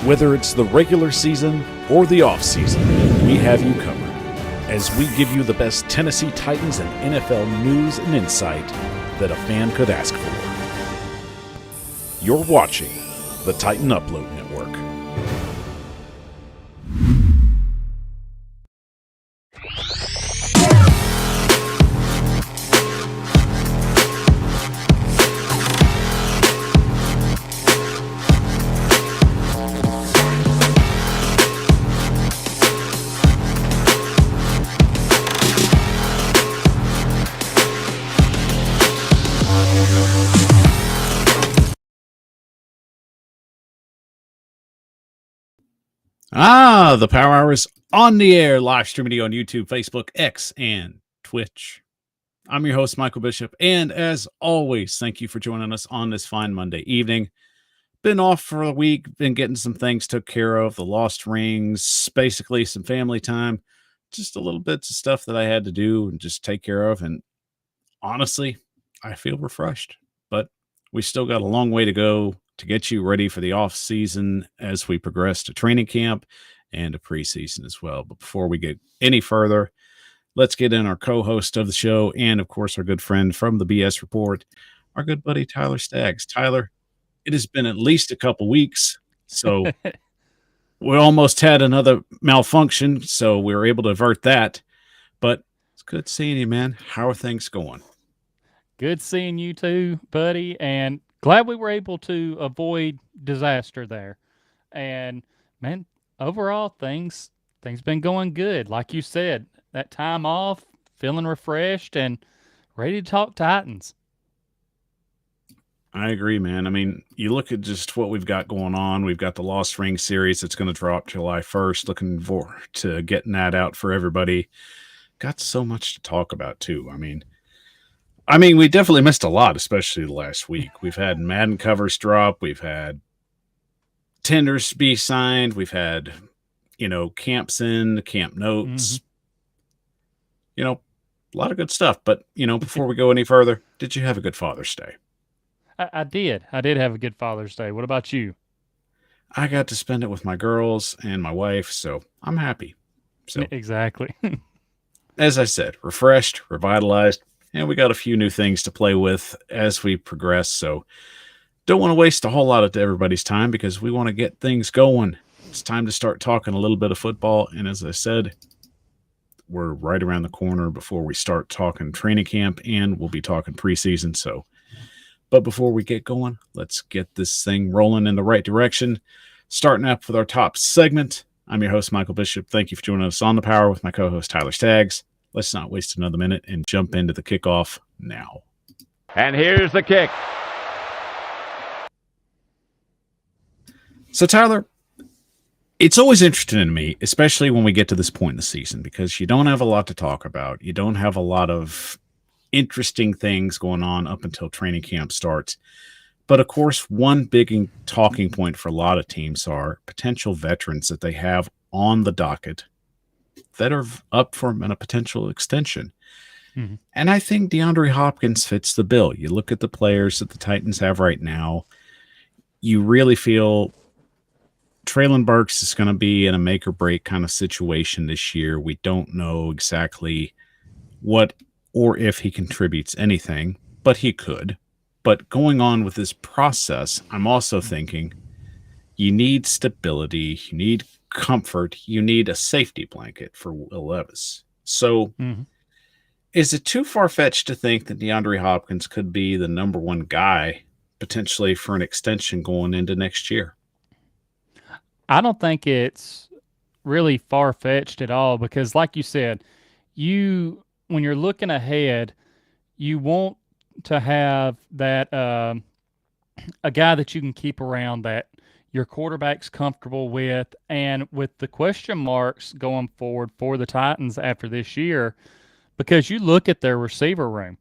Whether it's the regular season or the off-season, we have you covered as we give you the best Tennessee Titans and NFL news and insight that a fan could ask for. You're watching the Titan Upload Network. The Power Hour is on the air, live streaming on YouTube, Facebook, X, and Twitch. I'm your host, Michael Bishop, and as always, thank you for joining us on this fine Monday evening. Been off for a week, been getting some things took care of, the lost rings, basically some family time, just a little bits of stuff that I had to do and just take care of, and honestly, I feel refreshed, but we still got a long way to go to get you ready for the off season as we progress to training camp and to preseason as well. But before we get any further, let's get in our co-host of the show and, of course, our good friend from the BS Report, our good buddy Tyler Staggs. Tyler, it has been at least a couple weeks, so we almost had another malfunction, so we were able to avert that. But it's good seeing you, man. How are things going? Good seeing you too, buddy, and glad we were able to avoid disaster there. And man, overall things been going good. Like you said, that time off, feeling refreshed and ready to talk Titans. I agree, man. I mean, you look at just what we've got going on. We've got the Lost Ring series that's going to drop July 1st. Looking forward to getting that out for everybody. Got so much to talk about too. I mean, we definitely missed a lot, especially the last week. We've had Madden covers drop. We've had tenders be signed. We've had, camps in, camp notes. A lot of good stuff. But, before we go any further, did you have a good Father's Day? I did. I did have a good Father's Day. What about you? I got to spend it with my girls and my wife, so I'm happy. So exactly. As I said, refreshed, revitalized. And we got a few new things to play with as we progress. So don't want to waste a whole lot of everybody's time because we want to get things going. It's time to start talking a little bit of football. And as I said, we're right around the corner before we start talking training camp and we'll be talking preseason. But before we get going, let's get this thing rolling in the right direction. Starting up with our top segment. I'm your host, Michael Bishop. Thank you for joining us on The Power with my co-host, Tyler Staggs. Let's not waste another minute and jump into the kickoff now. And here's the kick. So, Tyler, it's always interesting to me, especially when we get to this point in the season, because you don't have a lot to talk about. You don't have a lot of interesting things going on up until training camp starts. But, of course, one big talking point for a lot of teams are potential veterans that they have on the docket that are up for a potential extension. Mm-hmm. And I think DeAndre Hopkins fits the bill. You look at the players that the Titans have right now, you really feel Treylon Burks is going to be in a make or break kind of situation this year. We don't know exactly what or if he contributes anything, but he could. But going on with this process, I'm also thinking you need stability, you need comfort, you need a safety blanket for Will Levis. So is it too far-fetched to think that DeAndre Hopkins could be the number one guy potentially for an extension going into next year? I don't think it's really far-fetched at all because like you said, when you're looking ahead, you want to have that a guy that you can keep around that your quarterback's comfortable with, and with the question marks going forward for the Titans after this year, because you look at their receiver room,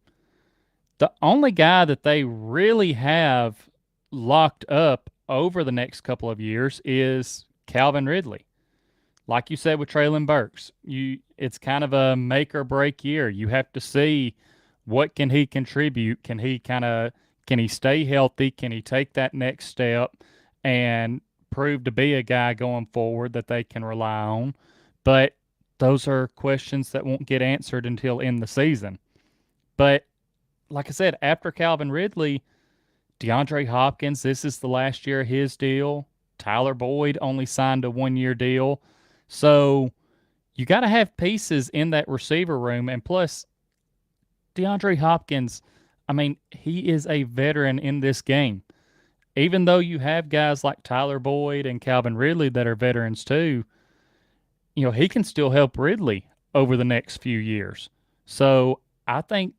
the only guy that they really have locked up over the next couple of years is Calvin Ridley. Like you said with Treylon Burks, it's kind of a make or break year. You have to see what can he contribute. Can he stay healthy? Can he take that next step and prove to be a guy going forward that they can rely on. But those are questions that won't get answered until in the season. But like I said, after Calvin Ridley, DeAndre Hopkins, this is the last year of his deal. Tyler Boyd only signed a 1-year deal. So you got to have pieces in that receiver room. And plus, DeAndre Hopkins, I mean, he is a veteran in this game. Even though you have guys like Tyler Boyd and Calvin Ridley that are veterans too, he can still help Ridley over the next few years. So I think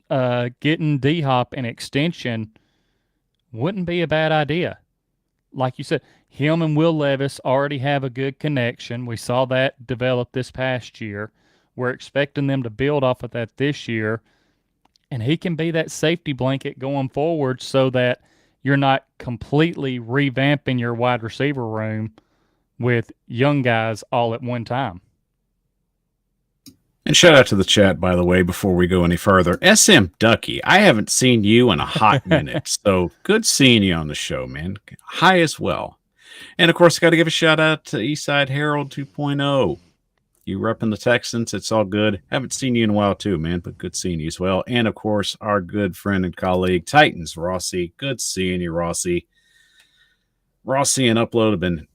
getting D-Hop an extension wouldn't be a bad idea. Like you said, him and Will Levis already have a good connection. We saw that develop this past year. We're expecting them to build off of that this year. And he can be that safety blanket going forward so that you're not completely revamping your wide receiver room with young guys all at one time. And shout out to the chat, by the way, before we go any further. SM Ducky, I haven't seen you in a hot minute, so good seeing you on the show, man. Hi as well. And, of course, I got to give a shout out to Eastside Herald 2.0. You repping the Texans. It's all good. Haven't seen you in a while, too, man, but good seeing you as well. And, of course, our good friend and colleague, Titans, Rossi. Good seeing you, Rossi. Rossi and Upload have been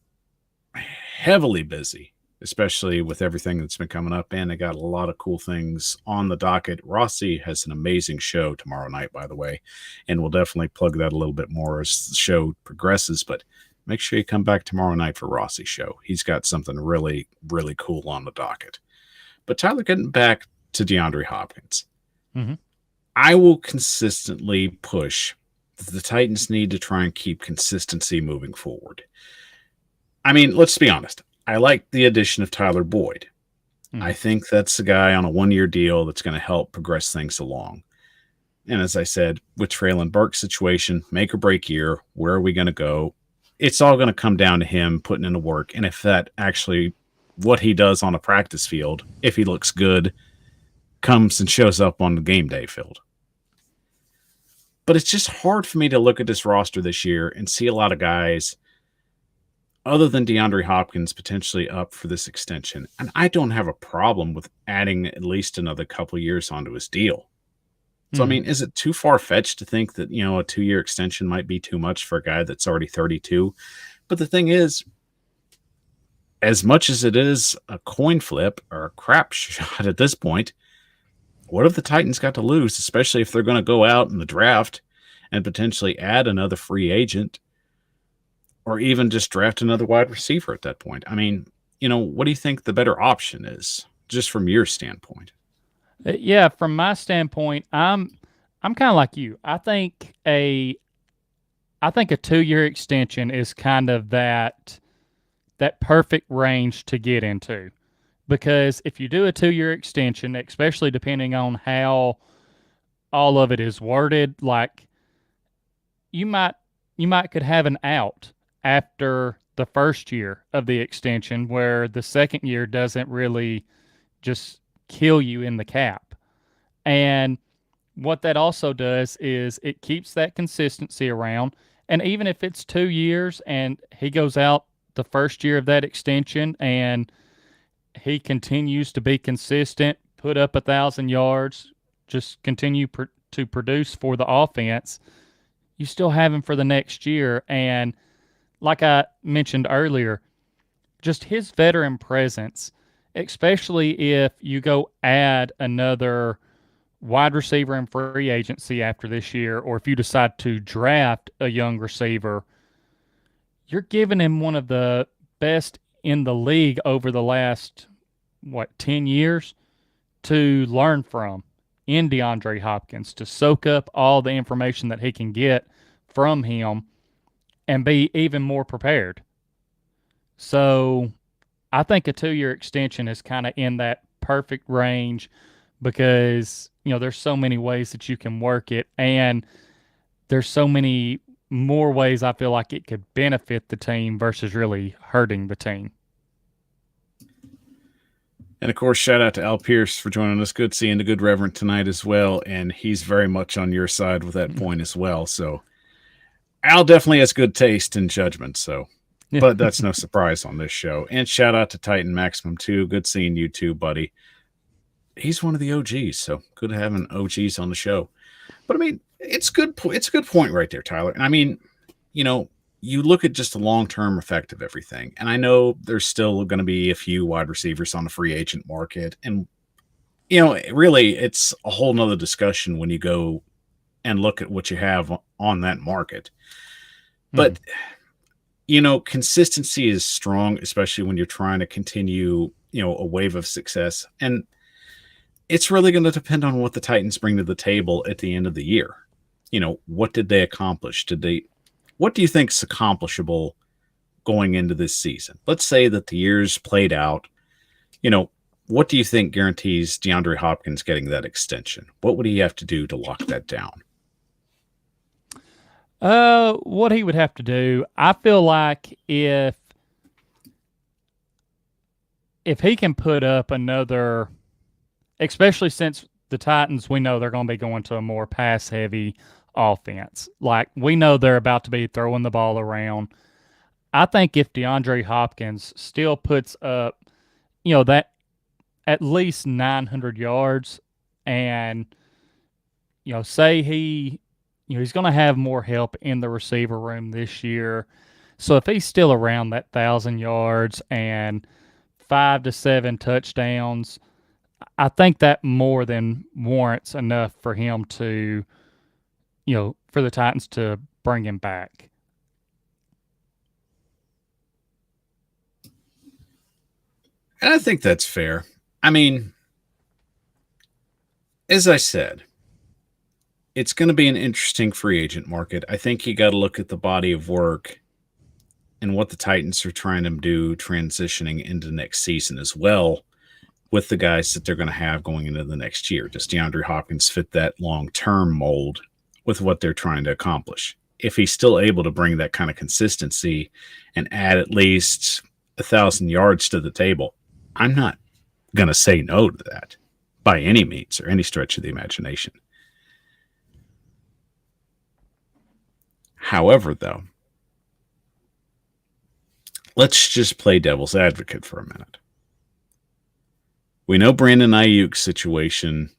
heavily busy, especially with everything that's been coming up, and they got a lot of cool things on the docket. Rossi has an amazing show tomorrow night, by the way, and we'll definitely plug that a little bit more as the show progresses, but make sure you come back tomorrow night for Rossi's show. He's got something really, really cool on the docket. But Tyler, getting back to DeAndre Hopkins, I will consistently push that the Titans need to try and keep consistency moving forward. I mean, let's be honest. I like the addition of Tyler Boyd. I think that's a guy on a 1-year deal that's going to help progress things along. And as I said, with Traylon Burke's situation, make or break year, where are we going to go? It's all going to come down to him putting in the work. And if that actually, what he does on a practice field, if he looks good, comes and shows up on the game day field. But it's just hard for me to look at this roster this year and see a lot of guys other than DeAndre Hopkins potentially up for this extension. And I don't have a problem with adding at least another couple years onto his deal. So, I mean, is it too far-fetched to think that, a 2-year extension might be too much for a guy that's already 32? But the thing is, as much as it is a coin flip or a crap shot at this point, what have the Titans got to lose, especially if they're going to go out in the draft and potentially add another free agent or even just draft another wide receiver at that point? I mean, what do you think the better option is, just from your standpoint? Yeah, from my standpoint, I'm kind of like you. I think a 2-year extension is kind of that perfect range to get into. Because if you do a 2-year extension, especially depending on how all of it is worded, like you might could have an out after the first year of the extension where the second year doesn't really just kill you in the cap. And what that also does is it keeps that consistency around. And even if it's 2 years and he goes out the first year of that extension and he continues to be consistent, put up 1,000 yards, just continue to produce for the offense, you still have him for the next year. And like I mentioned earlier, just his veteran presence, especially if you go add another wide receiver in free agency after this year, or if you decide to draft a young receiver, you're giving him one of the best in the league over the last, 10 years to learn from in DeAndre Hopkins, to soak up all the information that he can get from him and be even more prepared. So I think a 2-year extension is kind of in that perfect range because, there's so many ways that you can work it, and there's so many more ways I feel like it could benefit the team versus really hurting the team. And, of course, shout out to Al Pierce for joining us. Good seeing the good Reverend tonight as well, and he's very much on your side with that point as well. So Al definitely has good taste and judgment, so but that's no surprise on this show. And shout out to Titan Maximum too. Good seeing you too, buddy. He's one of the OGs, so good having OGs on the show. But I mean, it's good. It's a good point right there, Tyler. And I mean, you look at just the long-term effect of everything. And I know there's still going to be a few wide receivers on the free agent market. And, really it's a whole nother discussion when you go and look at what you have on that market. But, consistency is strong, especially when you're trying to continue, a wave of success. And it's really going to depend on what the Titans bring to the table at the end of the year. What did they accomplish? What do you think is accomplishable going into this season? Let's say that the year's played out. What do you think guarantees DeAndre Hopkins getting that extension? What would he have to do to lock that down? What he would have to do, I feel like if he can put up another, especially since the Titans, we know they're going to be going to a more pass-heavy offense. Like, we know they're about to be throwing the ball around. I think if DeAndre Hopkins still puts up, that at least 900 yards and, say he's going to have more help in the receiver room this year. So if he's still around that 1,000 yards and 5 to 7 touchdowns, I think that more than warrants enough for him to, for the Titans to bring him back. And I think that's fair. I mean, as I said, it's going to be an interesting free agent market. I think you got to look at the body of work and what the Titans are trying to do transitioning into next season as well with the guys that they're going to have going into the next year. Does DeAndre Hopkins fit that long-term mold with what they're trying to accomplish? If he's still able to bring that kind of consistency and add at least 1,000 yards to the table, I'm not going to say no to that by any means or any stretch of the imagination. However, though, let's just play devil's advocate for a minute. We know Brandon Ayuk's situation.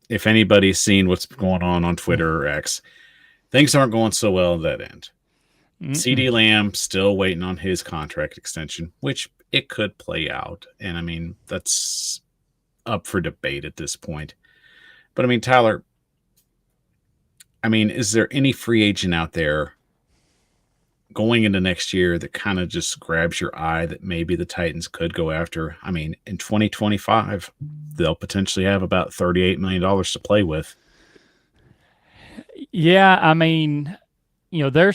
If anybody's seen what's going on Twitter or X, things aren't going so well at that end. CeeDee Lamb still waiting on his contract extension, which it could play out. And I mean, that's up for debate at this point. But I mean, Tyler, is there any free agent out there going into next year that kind of just grabs your eye that maybe the Titans could go after? I mean, in 2025, they'll potentially have about $38 million to play with. Yeah, I mean, there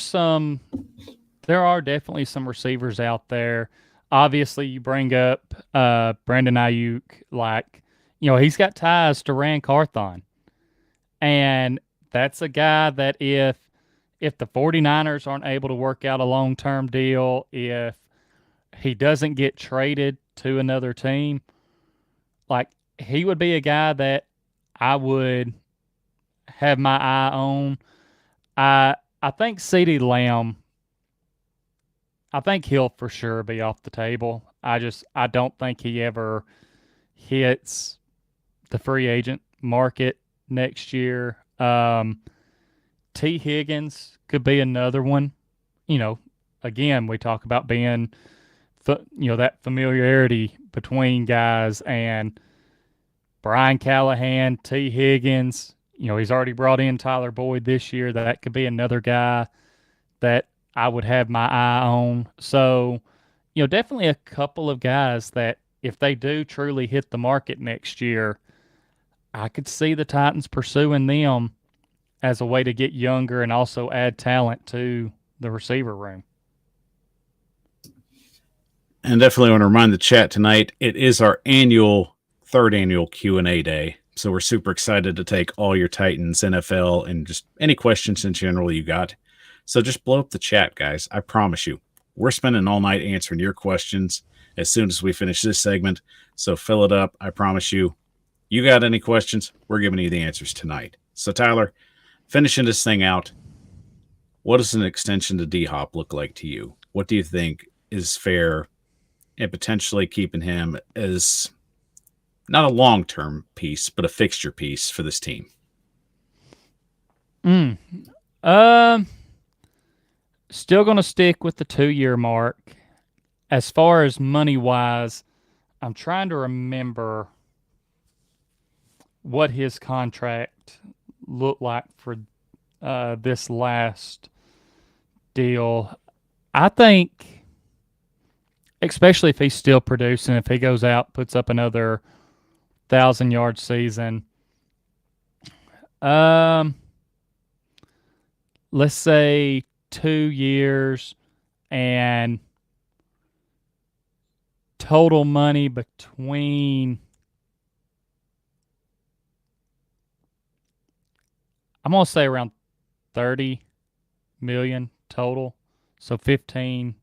are definitely some receivers out there. Obviously, you bring up Brandon Ayuk, like, he's got ties to Rand Carthon. And that's a guy that if the 49ers aren't able to work out a long-term deal, if he doesn't get traded to another team, like, he would be a guy that I would have my eye on. I think CeeDee Lamb, I think he'll for sure be off the table. I don't think he ever hits the free agent market next year. T. Higgins could be another one. Again, we talk about being, that familiarity between guys, and Brian Callahan, T. Higgins. He's already brought in Tyler Boyd this year. That could be another guy that I would have my eye on. So, definitely a couple of guys that if they do truly hit the market next year, I could see the Titans pursuing them as a way to get younger and also add talent to the receiver room. And definitely want to remind the chat tonight, it is our third annual Q&A day. So we're super excited to take all your Titans, NFL, and just any questions in general you got. So just blow up the chat, guys. I promise you, we're spending all night answering your questions as soon as we finish this segment. So fill it up. I promise you, you got any questions, we're giving you the answers tonight. So Tyler, finishing this thing out, what does an extension to D-Hop look like to you? what do you think is fair in potentially keeping him as not a long-term piece, but a fixture piece for this team? Still going to stick with the 2-year mark. As far as money-wise, I'm trying to remember what his contract looked like for this last deal. I think, especially if he's still producing, if he goes out, puts up another 1,000-yard season, let's say 2 years and total money between, I'm going to say around 30 million total. So 15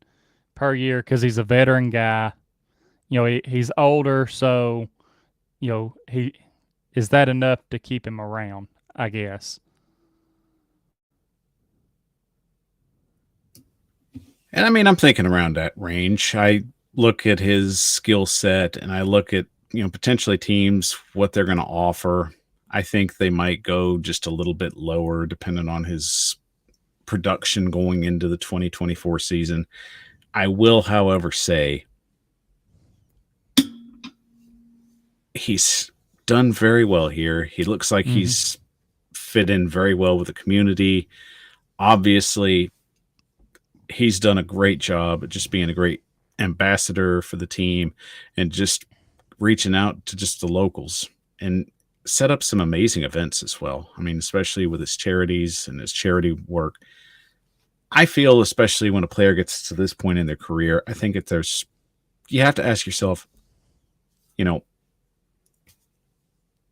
per year, because he's a veteran guy. He's older, so is that enough to keep him around, I guess. And I mean, I'm thinking around that range. I look at his skill set and I look at, potentially teams, what they're going to offer. I think they might go just a little bit lower depending on his production going into the 2024 season. I will, however, say he's done very well here. He looks like he's fit in very well with the community. Obviously, he's done a great job at just being a great ambassador for the team and just reaching out to just the locals and set up some amazing events as well. I mean, especially with his charities and his charity work. I feel, especially when a player gets to this point in their career, I think you have to ask yourself,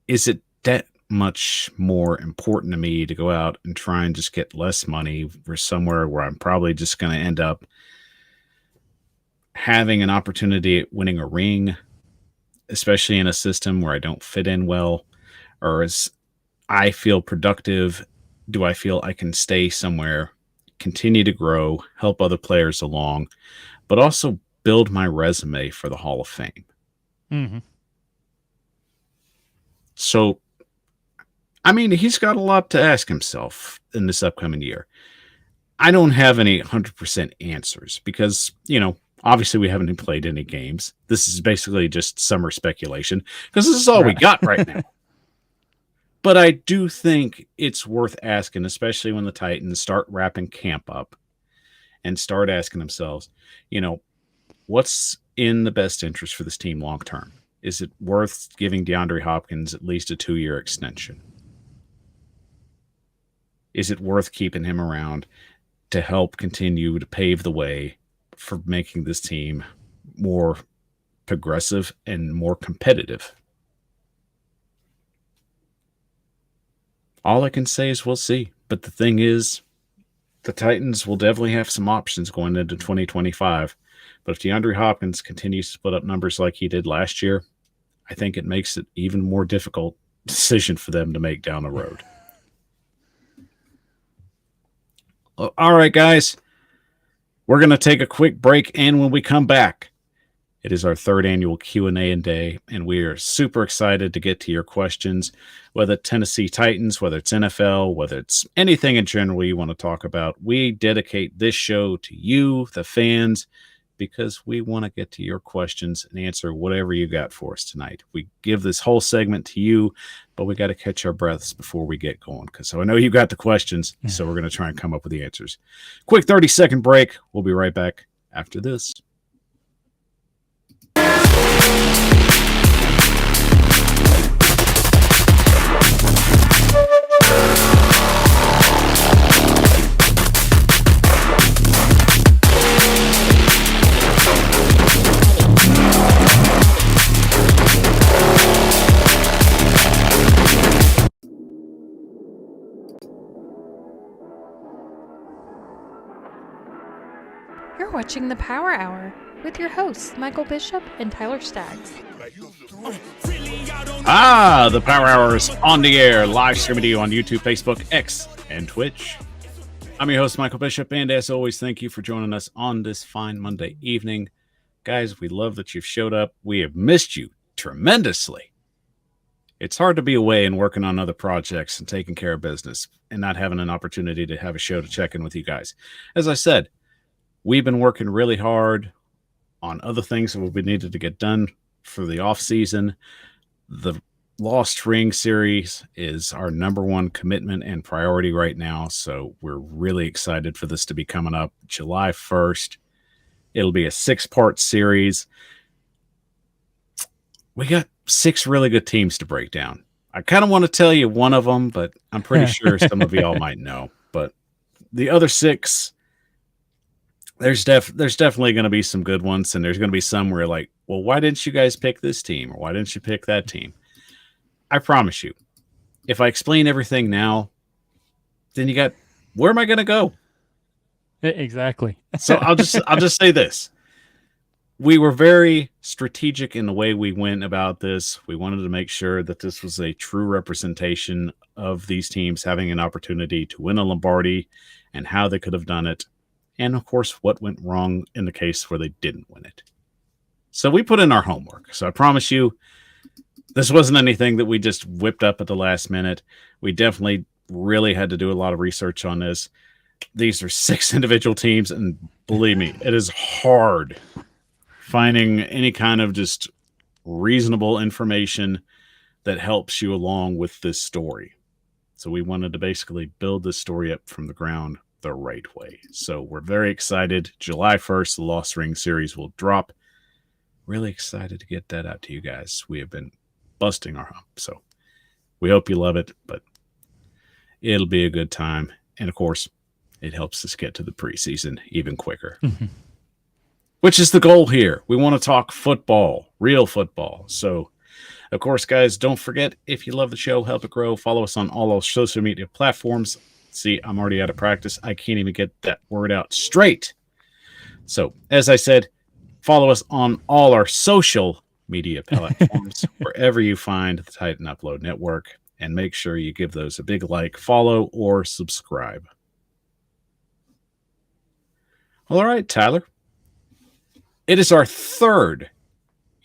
is it that much more important to me to go out and try and just get less money for somewhere where I'm probably just going to end up having an opportunity at winning a ring, especially in a system where I don't fit in well, or as I feel productive, do I feel I can stay somewhere, continue to grow, help other players along, but also build my resume for the Hall of Fame? Mm-hmm. So, I mean, he's got a lot to ask himself in this upcoming year. I don't have any 100% answers because, obviously we haven't played any games. This is basically just summer speculation because this is all we got right now. But I do think it's worth asking, especially when the Titans start wrapping camp up and start asking themselves, what's in the best interest for this team long term? Is it worth giving DeAndre Hopkins at least a 2-year extension? Is it worth keeping him around to help continue to pave the way for making this team more progressive and more competitive? All I can say is we'll see. But the thing is, the Titans will definitely have some options going into 2025. But if DeAndre Hopkins continues to put up numbers like he did last year, I think it makes it even more difficult decision for them to make down the road. All right, guys. We're going to take a quick break, and when we come back, it is our 3rd annual Q&A day, and we are super excited to get to your questions, whether it's Tennessee Titans, whether it's NFL, whether it's anything in general you want to talk about. We dedicate this show to you, the fans, because we want to get to your questions and answer whatever you got for us tonight. We give this whole segment to you, but we got to catch our breaths before we get going, because I know you got the questions, so we're going to try and come up with the answers. Quick 30-second break. We'll be right back after this. You're watching the Power Hour with your hosts, Michael Bishop and Tyler Staggs. The Power Hour is on the air, live streaming to you on YouTube, Facebook, X, and Twitch. I'm your host, Michael Bishop, and as always, thank you for joining us on this fine Monday evening. Guys, we love that you've showed up. We have missed you tremendously. It's hard to be away and working on other projects and taking care of business and not having an opportunity to have a show to check in with you guys. As I said, we've been working really hard on other things that we needed to get done for the off season. The Lost Ring series is our number one commitment and priority right now, so we're really excited for this to be coming up July 1st. It'll be a 6-part series. We got 6 really good teams to break down. I kind of want to tell you one of them, but I'm pretty sure some of y'all might know. But the other 6, there's definitely going to be some good ones, and there's going to be some where you're like, well, why didn't you guys pick this team, or why didn't you pick that team? I promise you, if I explain everything now, then you got, where am I going to go? Exactly. So I'll just say this. We were very strategic in the way we went about this. We wanted to make sure that this was a true representation of these teams having an opportunity to win a Lombardi and how they could have done it. And of course, what went wrong in the case where they didn't win it. So we put in our homework. So I promise you, this wasn't anything that we just whipped up at the last minute. We definitely really had to do a lot of research on this. These are 6 individual teams, and believe me, it is hard finding any kind of just reasonable information that helps you along with this story. So we wanted to basically build this story up from the ground the right way. So we're very excited. July 1st, the Lost Ring series will drop. Really excited to get that out to you guys. We have been busting our hump. So we hope you love it, but it'll be a good time. And of course, it helps us get to the preseason even quicker, which is the goal here. We want to talk football, real football. So, of course, guys, don't forget, if you love the show, help it grow. Follow us on all our social media platforms. See, I'm already out of practice. I can't even get that word out straight. So, as I said, follow us on all our social media platforms, wherever you find the Titan Upload Network, and make sure you give those a big like, follow, or subscribe. All right, Tyler. It is our 3rd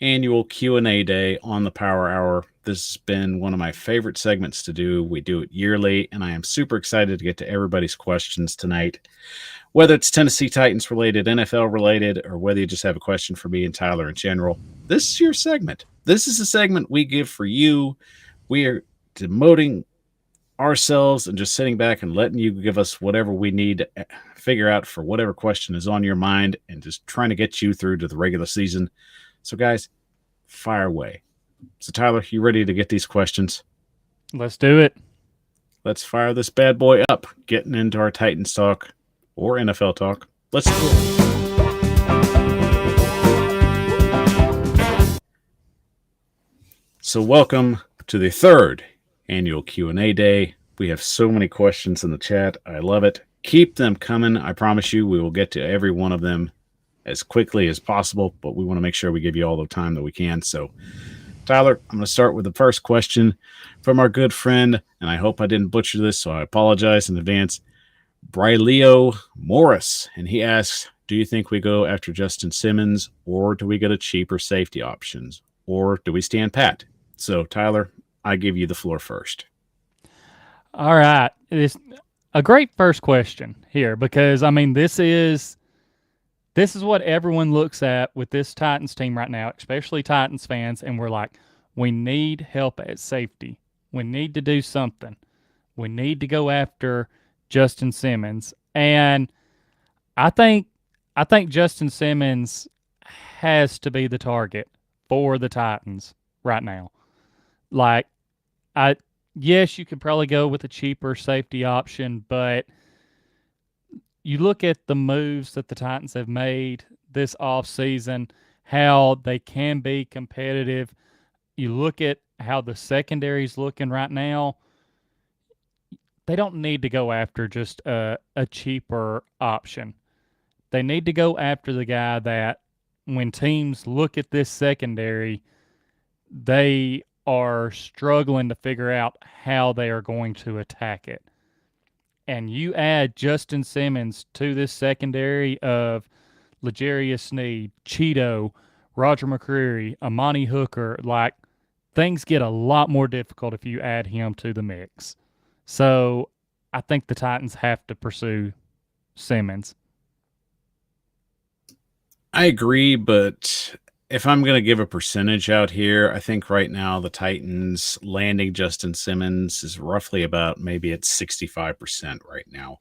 annual Q&A day on the Power Hour. This has been one of my favorite segments to do. We do it yearly, and I am super excited to get to everybody's questions tonight. Whether it's Tennessee Titans related, NFL related, or whether you just have a question for me and Tyler in general, this is your segment. This is a segment we give for you. We are demoting ourselves and just sitting back and letting you give us whatever we need to figure out for whatever question is on your mind, and just trying to get you through to the regular season. So guys, fire away. So Tyler, you ready to get these questions? Let's do it. Let's fire this bad boy up, getting into our Titans talk or NFL talk. Let's go. So welcome to the 3rd annual Q&A day. We have so many questions in the chat. I love it. Keep them coming. I promise you we will get to every one of them as quickly as possible, but we want to make sure we give you all the time that we can. So, Tyler, I'm going to start with the first question from our good friend, and I hope I didn't butcher this, so I apologize in advance, Brileo Morris. And he asks, do you think we go after Justin Simmons, or do we get a cheaper safety options, or do we stand pat? So, Tyler, I give you the floor first. All right. It's a great first question here, because, I mean, this is what everyone looks at with this Titans team right now, especially Titans fans, and we're like, we need help at safety. We need to do something. We need to go after Justin Simmons. And I think Justin Simmons has to be the target for the Titans right now. Like, yes, you could probably go with a cheaper safety option, but you look at the moves that the Titans have made this offseason, how they can be competitive. You look at how the secondary's looking right now. They don't need to go after just a cheaper option. They need to go after the guy that, when teams look at this secondary, they are struggling to figure out how they are going to attack it. and you add Justin Simmons to this secondary of L'Jarius Sneed, Cheeto, Roger McCreary, Amani Hooker, like things get a lot more difficult if you add him to the mix. So I think the Titans have to pursue Simmons. I agree, but if I'm going to give a percentage out here, I think right now the Titans landing Justin Simmons is roughly about maybe at 65% right now.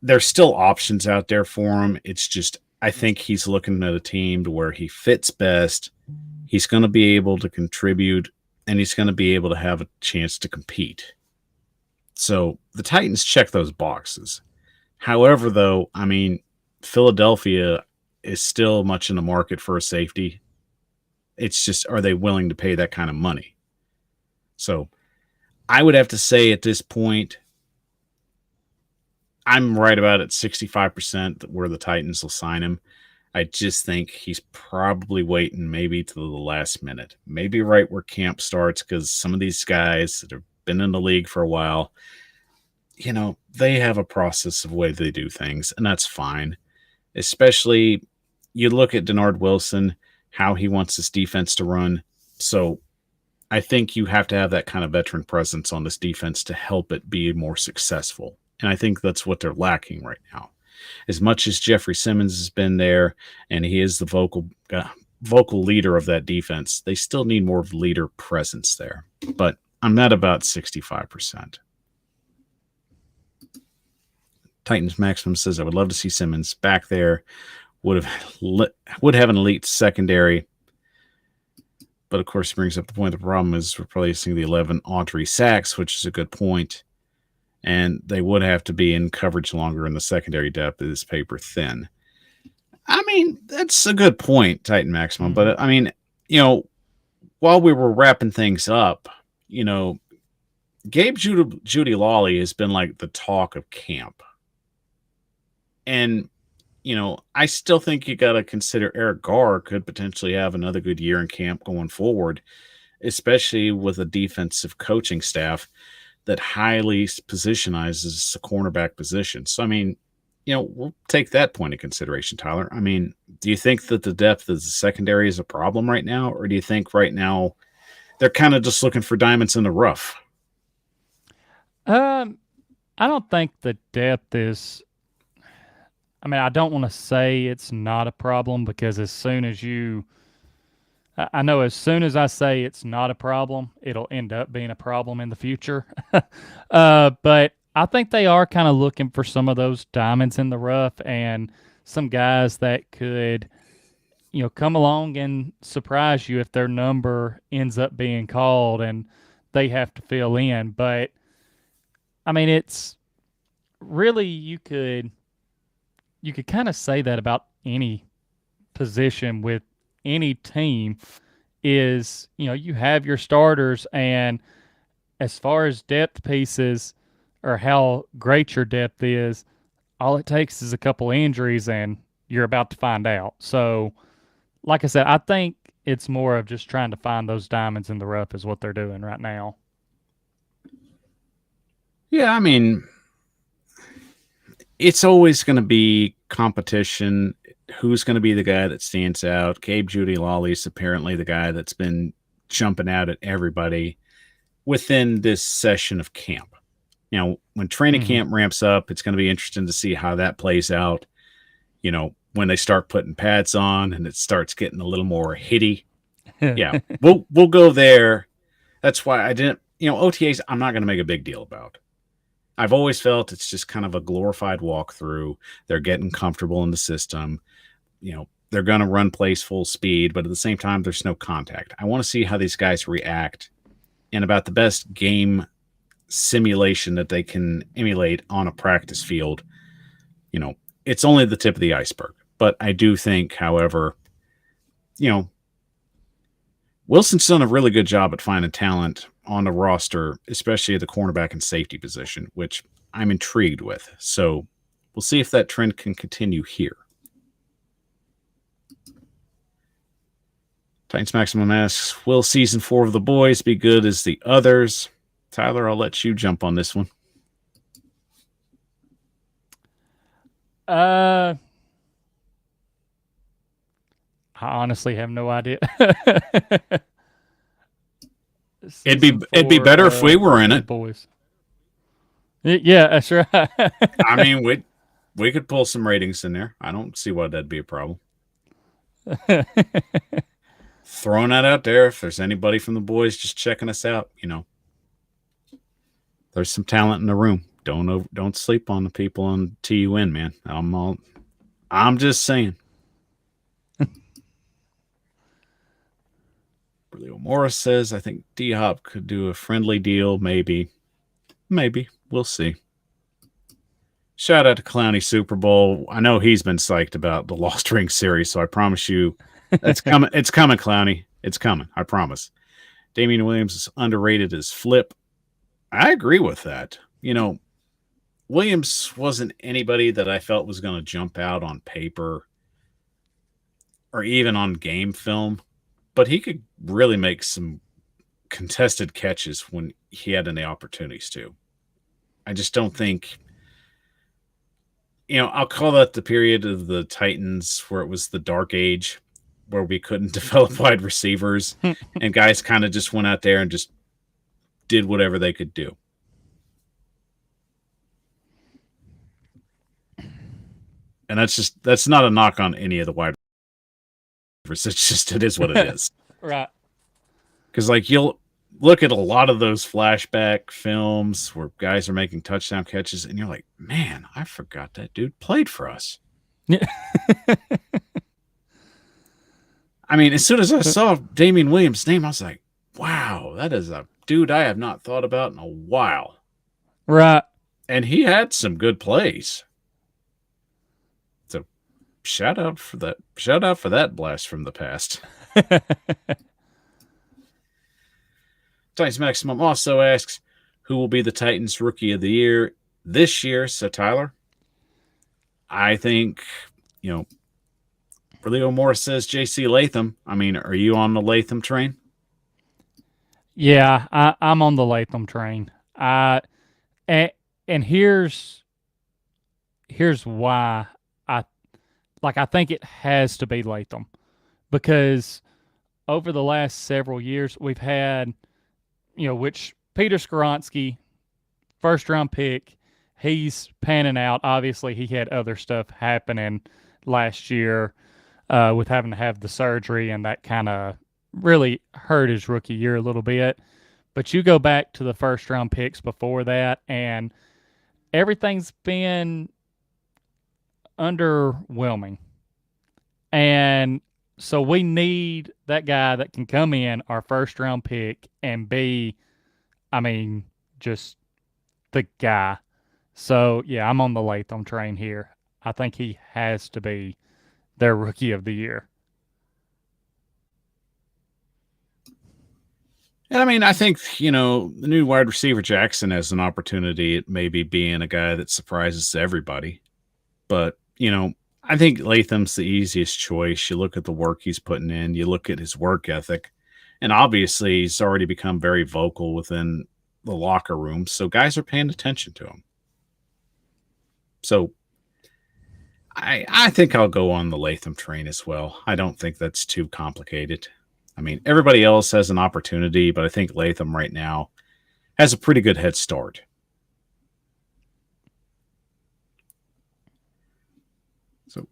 There's still options out there for him. It's just, I think he's looking at a team to where he fits best. He's going to be able to contribute, and he's going to be able to have a chance to compete. So the Titans check those boxes. However, though, I mean, Philadelphia is still much in the market for a safety. It's just, are they willing to pay that kind of money? So I would have to say at this point, I'm right about at 65% where the Titans will sign him. I just think he's probably waiting maybe to the last minute, maybe right where camp starts, because some of these guys that have been in the league for a while, you know, they have a process of way they do things, and that's fine. Especially, you look at Denard Wilson, how he wants his defense to run. So I think you have to have that kind of veteran presence on this defense to help it be more successful. And I think that's what they're lacking right now. As much as Jeffrey Simmons has been there and he is the vocal leader of that defense, they still need more of leader presence there. But I'm at about 65%. Titans Maximum says, I would love to see Simmons back there. Would have an elite secondary. But, of course, it brings up the point. The problem is replacing the 11 Audrey Sacks, which is a good point. And they would have to be in coverage longer, in the secondary depth is paper thin. I mean, that's a good point, Titan Maximum. Mm-hmm. But, I mean, you know, while we were wrapping things up, you know, Gabe Judy Lawley has been like the talk of camp. And, you know, I still think you got to consider Eric Garr could potentially have another good year in camp going forward, especially with a defensive coaching staff that highly positionizes the cornerback position. So, I mean, you know, we'll take that point of consideration, Tyler. I mean, do you think that the depth of the secondary is a problem right now? Or do you think right now they're kind of just looking for diamonds in the rough? I don't think the depth is... I mean, I don't want to say it's not a problem, because as soon as I say it's not a problem, it'll end up being a problem in the future. But I think they are kind of looking for some of those diamonds in the rough and some guys that could, you know, come along and surprise you if their number ends up being called and they have to fill in. But I mean, it's really, you could kind of say that about any position with any team. Is, you know, you have your starters, and as far as depth pieces or how great your depth is, all it takes is a couple injuries and you're about to find out. So, like I said, I think it's more of just trying to find those diamonds in the rough is what they're doing right now. Yeah, I mean, it's always going to be competition. Who's going to be the guy that stands out? Gabe Judy Lawley is apparently the guy that's been jumping out at everybody within this session of camp. You know, when training camp ramps up, it's going to be interesting to see how that plays out. You know, when they start putting pads on and it starts getting a little more hitty. Yeah, we'll go there. That's why I didn't, you know, OTAs, I'm not going to make a big deal about. I've always felt it's just kind of a glorified walkthrough. They're getting comfortable in the system. You know, they're going to run plays full speed, but at the same time, there's no contact. I want to see how these guys react and about the best game simulation that they can emulate on a practice field. You know, it's only the tip of the iceberg. But I do think, however, you know, Wilson's done a really good job at finding talent on the roster, especially at the cornerback and safety position, which I'm intrigued with. So we'll see if that trend can continue here. Titans Maximum asks, will season 4 of The Boys be good as the others? Tyler, I'll let you jump on this one. I honestly have no idea. It'd be better if we were in it. Boys. Yeah, that's right. I mean, we could pull some ratings in there. I don't see why that'd be a problem. Throwing that out there. If there's anybody from the boys just checking us out, there's some talent in the room. Don't sleep on the people on TUN, man. I'm just saying. Leo Morris says, I think D-Hop could do a friendly deal. Maybe. We'll see. Shout out to Clowney Super Bowl. I know he's been psyched about the Lost Ring series, so I promise you it's coming. It's coming, Clowney. It's coming. I promise. Damian Williams is underrated as Flip. I agree with that. Williams wasn't anybody that I felt was going to jump out on paper or even on game film, but he could really make some contested catches when he had any opportunities to. I just don't think, I'll call that the period of the Titans where it was the dark age, where we couldn't develop wide receivers and guys kind of just went out there and just did whatever they could do. And that's not a knock on any of the wide receivers. It is what it is. Right. Because you'll look at a lot of those flashback films where guys are making touchdown catches and you're like, man, I forgot that dude played for us. Yeah. I mean, as soon as I saw Damian Williams' name, I was like, wow, that is a dude I have not thought about in a while. Right. And he had some good plays. So shout out for that blast from the past. Titans Maximum also asks, who will be the Titans Rookie of the Year this year? So, Tyler, I think, Leo Morris says J.C. Latham. I mean, are you on the Latham train? Yeah, I'm on the Latham train. And here's why I think it has to be Latham, because over the last several years we've had, which Peter Skoronski, first round pick, he's panning out. Obviously, he had other stuff happening last year with having to have the surgery, and that kind of really hurt his rookie year a little bit. But you go back to the first round picks before that, and everything's been underwhelming. And so we need that guy that can come in, our first round pick, and be, just the guy. So, yeah, I'm on the Latham train here. I think he has to be their Rookie of the Year. And I think, the new wide receiver Jackson has an opportunity at maybe being a guy that surprises everybody. But, I think Latham's the easiest choice. You look at the work he's putting in, you look at his work ethic, and obviously he's already become very vocal within the locker room. So guys are paying attention to him. So I think I'll go on the Latham train as well. I don't think that's too complicated. Everybody else has an opportunity, but I think Latham right now has a pretty good head start. So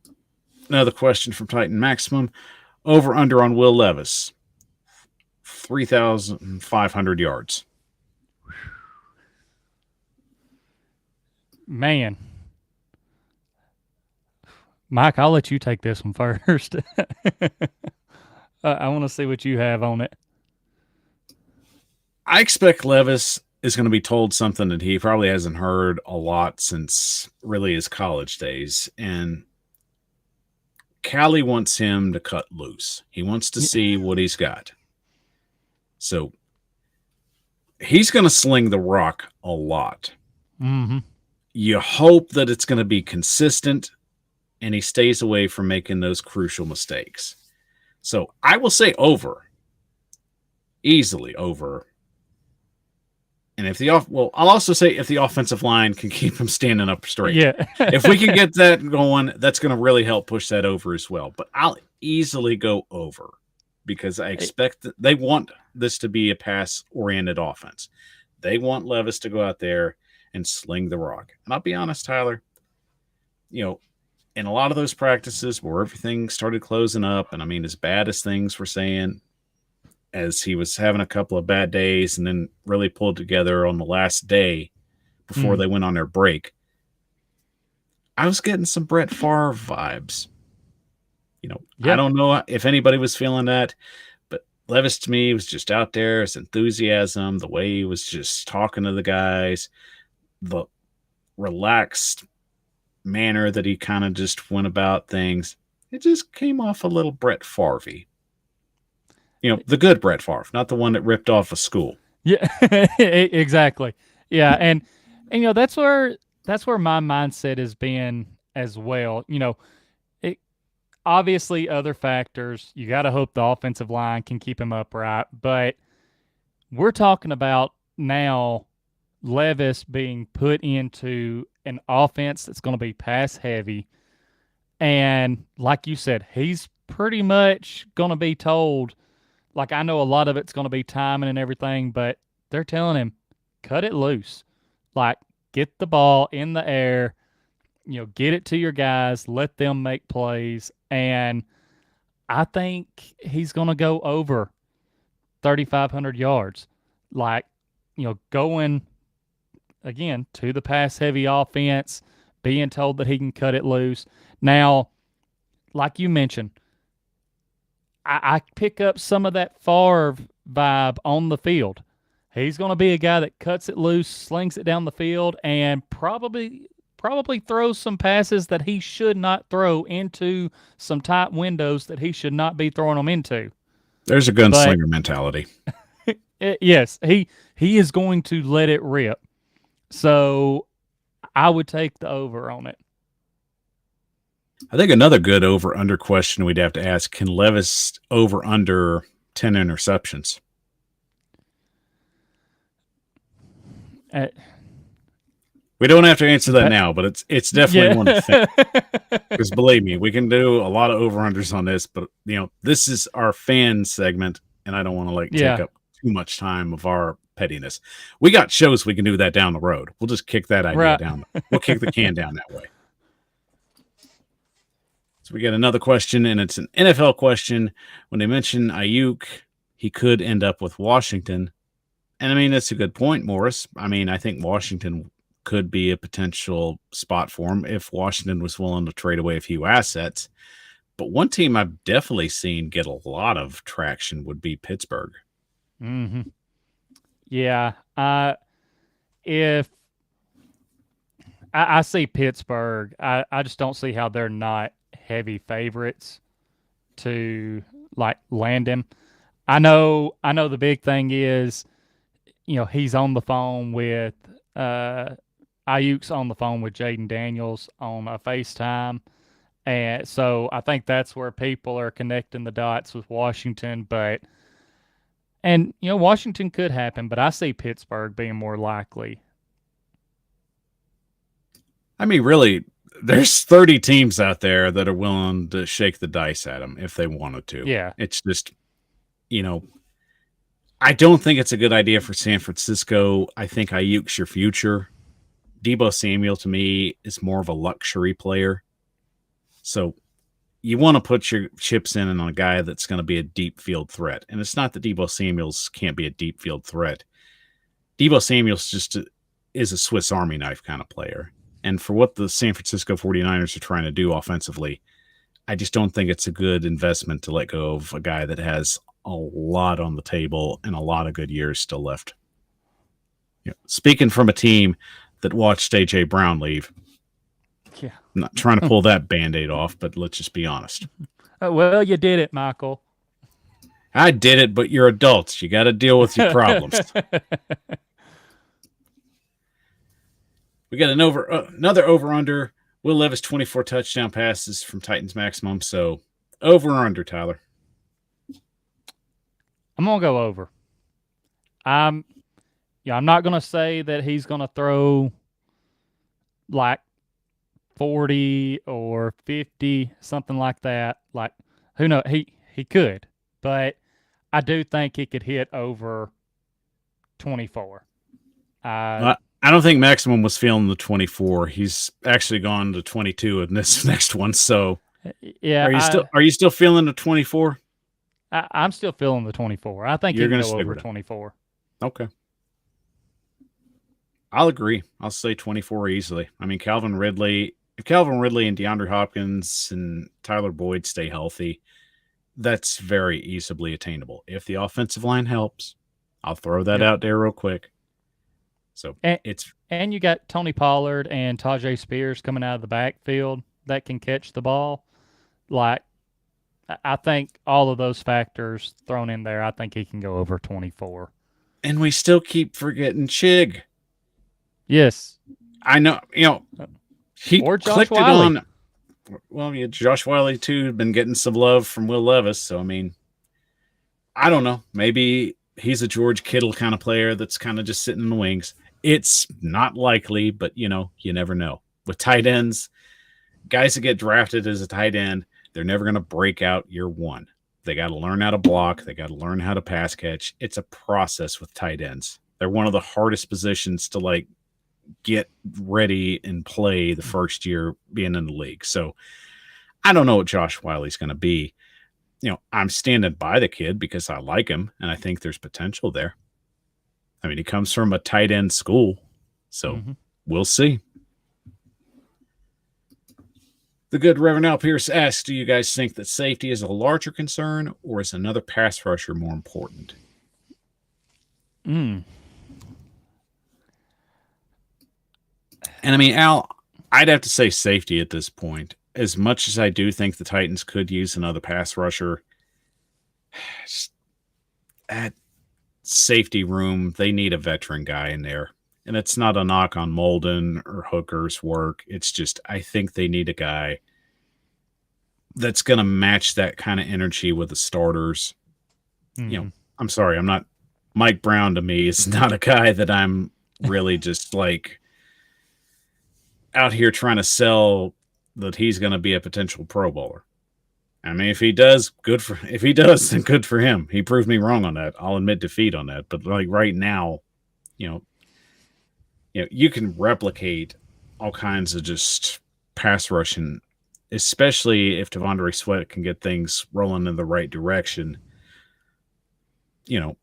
another question from Titan Maximum. Over under on Will Levis. 3,500 yards. Man. Mike, I'll let you take this one first. I want to see what you have on it. I expect Levis is going to be told something that he probably hasn't heard a lot since really his college days. And Callie wants him to cut loose. He wants to see what he's got. So he's going to sling the rock a lot. Mm-hmm. You hope that it's going to be consistent and he stays away from making those crucial mistakes. So I will say over. Easily over And if I'll also say if the offensive line can keep him standing up straight. Yeah. If we can get that going, that's going to really help push that over as well. But I'll easily go over because I expect that they want this to be a pass-oriented offense. They want Levis to go out there and sling the rock. And I'll be honest, Tyler, in a lot of those practices where everything started closing up, and I mean, as bad as things were saying, as he was having a couple of bad days and then really pulled together on the last day before they went on their break, I was getting some Brett Favre vibes. I don't know if anybody was feeling that, but Levis to me was just out there, his enthusiasm, the way he was just talking to the guys, the relaxed manner that he kind of just went about things. It just came off a little Brett Favre-y. The good Brett Favre, not the one that ripped off a school. Yeah, exactly. Yeah, and that's where my mindset has been as well. Obviously other factors. You got to hope the offensive line can keep him upright, but we're talking about now Levis being put into an offense that's going to be pass heavy, and like you said, he's pretty much going to be told. Like, I know a lot of it's going to be timing and everything, but they're telling him, cut it loose. Like, get the ball in the air, get it to your guys, let them make plays. And I think he's going to go over 3,500 yards. Like, going, again, to the pass-heavy offense, being told that he can cut it loose. Now, like you mentioned, I pick up some of that Favre vibe on the field. He's going to be a guy that cuts it loose, slings it down the field, and probably throws some passes that he should not throw into some tight windows that he should not be throwing them into. There's a gunslinger mentality. Yes, he is going to let it rip. So I would take the over on it. I think another good over-under question we'd have to ask, can Levis over-under 10 interceptions? We don't have to answer that now, but it's definitely one to think. Because believe me, we can do a lot of over-unders on this, but this is our fan segment, and I don't want to take up too much time of our pettiness. We got shows we can do that down the road. We'll just kick that idea down. We'll kick the can down that way. So we get another question, and it's an NFL question. When they mention Ayuk, he could end up with Washington. And I mean, that's a good point, Morris. I mean, I think Washington could be a potential spot for him if Washington was willing to trade away a few assets. But one team I've definitely seen get a lot of traction would be Pittsburgh. Mm-hmm. Yeah. If I see Pittsburgh, I just don't see how they're not heavy favorites to land him. I know the big thing is, he's on the phone with Ayuk's on the phone with Jaden Daniels on a FaceTime. And so I think that's where people are connecting the dots with Washington. And Washington could happen, but I see Pittsburgh being more likely. I mean, really, there's 30 teams out there that are willing to shake the dice at him if they wanted to. Yeah. It's just, I don't think it's a good idea for San Francisco. I think Ayuk's your future. Deebo Samuel, to me, is more of a luxury player. So you want to put your chips in on a guy that's going to be a deep field threat. And it's not that Deebo Samuels can't be a deep field threat. Deebo Samuels is a Swiss Army knife kind of player. And for what the San Francisco 49ers are trying to do offensively, I just don't think it's a good investment to let go of a guy that has a lot on the table and a lot of good years still left. Speaking from a team that watched A.J. Brown leave, yeah, I'm not trying to pull that Band-Aid off, but let's just be honest. Well, you did it, Michael. I did it, but you're adults. You got to deal with your problems. We got another over-under. Will Levis 24 touchdown passes from Titans maximum. So over or under, Tyler? I'm going to go over. I'm not going to say that he's going to throw like 40 or 50, something like that. Like, who knows? He could, but I do think he could hit over 24. I don't think Maximum was feeling the 24. He's actually gone to 22 in this next one. So, yeah, are you still feeling the 24? I'm still feeling the 24. I think You're he can gonna go stick over with it. 24. Okay. I'll agree. I'll say 24 easily. I mean, if Calvin Ridley and DeAndre Hopkins and Tyler Boyd stay healthy, that's very easily attainable. If the offensive line helps, I'll throw that out there real quick. So and you got Tony Pollard and Tajay Spears coming out of the backfield that can catch the ball. Like, I think all of those factors thrown in there, I think he can go over 24. And we still keep forgetting Chig. Yes. I know, he or Josh clicked Wiley. it on. Well, yeah, Josh Wiley too, been getting some love from Will Levis. So, I mean, I don't know. Maybe he's a George Kittle kind of player that's kind of just sitting in the wings. It's not likely, but, you never know. With tight ends, guys that get drafted as a tight end, they're never going to break out year one. They got to learn how to block. They got to learn how to pass catch. It's a process with tight ends. They're one of the hardest positions to get ready and play the first year being in the league. So I don't know what Josh Wiley's going to be. I'm standing by the kid because I like him and I think there's potential there. I mean, he comes from a tight end school, so we'll see. The good Reverend Al Pierce asks, do you guys think that safety is a larger concern or is another pass rusher more important? And I mean, Al, I'd have to say safety at this point. As much as I do think the Titans could use another pass rusher, at safety room, they need a veteran guy in there. And it's not a knock on Molden or Hooker's work. It's just, I think they need a guy that's going to match that kind of energy with the starters. I'm sorry, Mike Brown to me is not a guy that I'm really just out here trying to sell that he's going to be a potential Pro Bowler. I mean, if he does, then good for him. He proved me wrong on that. I'll admit defeat on that. But right now, you can replicate all kinds of just pass rushing, especially if Devondre Sweat can get things rolling in the right direction.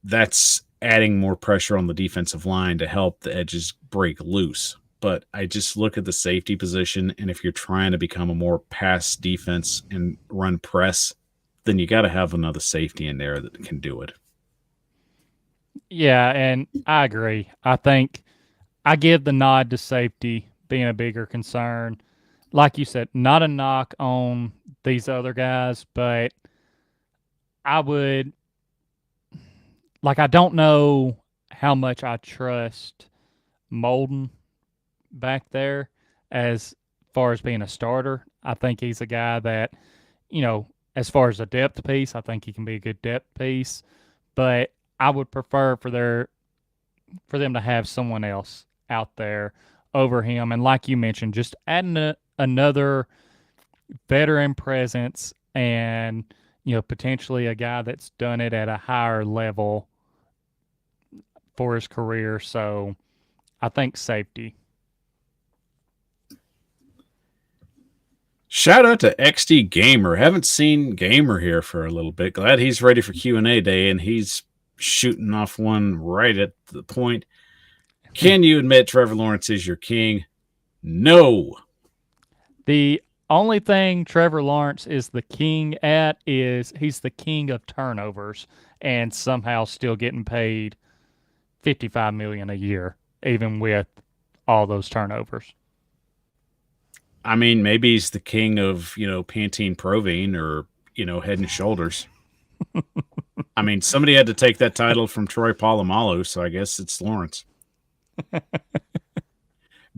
That's adding more pressure on the defensive line to help the edges break loose. But I just look at the safety position, and if you're trying to become a more pass defense and run press, then you got to have another safety in there that can do it. Yeah, and I agree. I think I give the nod to safety being a bigger concern. Like you said, not a knock on these other guys, but I would I don't know how much I trust Molden back there as far as being a starter. I think he's a guy that, as far as a depth piece, I think he can be a good depth piece, but I would prefer for them to have someone else out there over him. And like you mentioned, just adding another veteran presence and, potentially a guy that's done it at a higher level for his career. So I think safety. Shout out to XD Gamer. Haven't seen Gamer here for a little bit. Glad he's ready for Q&A day, and he's shooting off one right at the point. Can you admit Trevor Lawrence is your king? No. The only thing Trevor Lawrence is the king at is he's the king of turnovers and somehow still getting paid $55 million a year, even with all those turnovers. I mean, maybe he's the king of, Pantene Provine or, Head and Shoulders. I mean, somebody had to take that title from Troy Polamalu, so I guess it's Lawrence.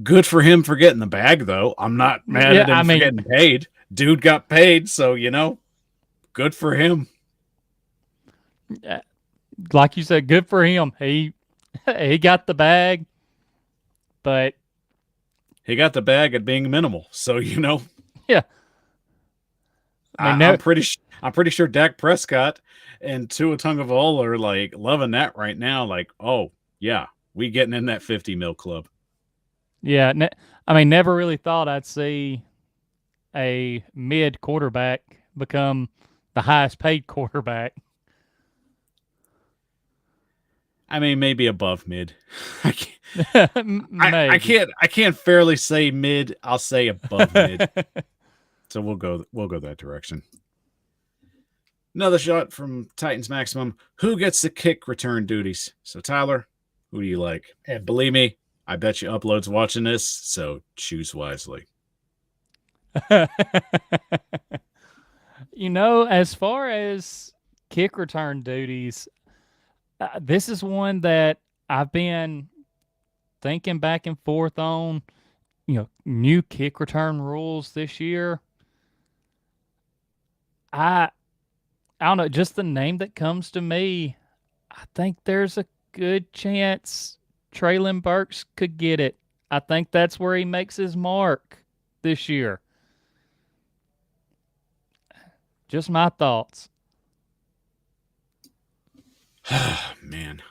Good for him for getting the bag, though. I'm not mad at him for getting paid. Dude got paid, so, good for him. Like you said, good for him. He got the bag, but He got the bag at being minimal. So, yeah. I'm pretty sure Dak Prescott and Tua Tagovailoa are like loving that right now. Like, oh yeah, we getting in that 50 mil club. Yeah, never really thought I'd see a mid quarterback become the highest paid quarterback. I mean, maybe above mid. I can't, I Maybe. I can't fairly say mid. I'll say above mid. So we'll go that direction. Another shot from Titans Maximum. Who gets the kick return duties? So Tyler, who do you like? And believe me, I bet you Upload's watching this, so choose wisely. As far as kick return duties, this is one that I've been thinking back and forth on. New kick return rules this year. I don't know, just the name that comes to me. I think there's a good chance Traylon Burks could get it. I think that's where he makes his mark this year. Just my thoughts. Man.